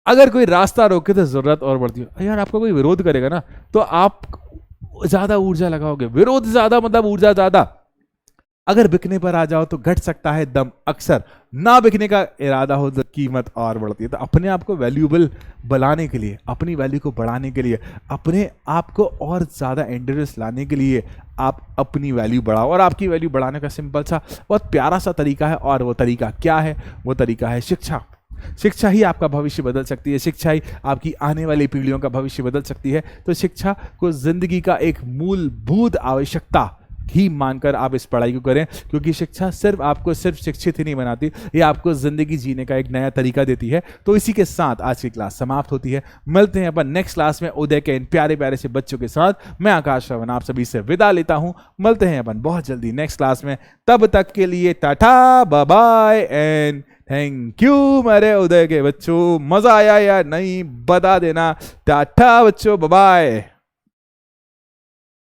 अगर कोई रास्ता रोके तो जरूरत और बढ़ती है। यार आपका कोई विरोध करेगा ना तो आप ज्यादा ऊर्जा लगाओगे। विरोध ज्यादा मतलब ऊर्जा ज्यादा। अगर बिकने पर आ जाओ तो घट सकता है दम। अक्सर ना बिकने का इरादा हो तो कीमत और बढ़ती है। तो अपने आप को वैल्यूएबल बनाने के लिए, अपनी वैल्यू को बढ़ाने के लिए, अपने आप को और ज़्यादा एंडोरेंस लाने के लिए आप अपनी वैल्यू बढ़ाओ। और आपकी वैल्यू बढ़ाने का सिंपल सा बहुत प्यारा सा तरीका है। और वो तरीका क्या है? वो तरीका है शिक्षा। शिक्षा ही आपका भविष्य बदल सकती है, शिक्षा ही आपकी आने वाली पीढ़ियों का भविष्य बदल सकती है। तो शिक्षा को जिंदगी का एक मूलभूत आवश्यकता ही मानकर आप इस पढ़ाई को करें, क्योंकि शिक्षा आपको सिर्फ शिक्षित ही नहीं बनाती, ये आपको जिंदगी जीने का एक नया तरीका देती है। तो इसी के साथ आज की क्लास समाप्त होती है। मिलते हैं अपन नेक्स्ट क्लास में उदय के इन प्यारे प्यारे से बच्चों के साथ। मैं आकाश श्रवण आप सभी से विदा लेता हूं। मिलते हैं अपन बहुत जल्दी नेक्स्ट क्लास में। तब तक के लिए टाटा, bye bye and thank you मेरे उदय के बच्चों। मजा आया या नहीं बता देना। टाटा बच्चों, बाय बाय।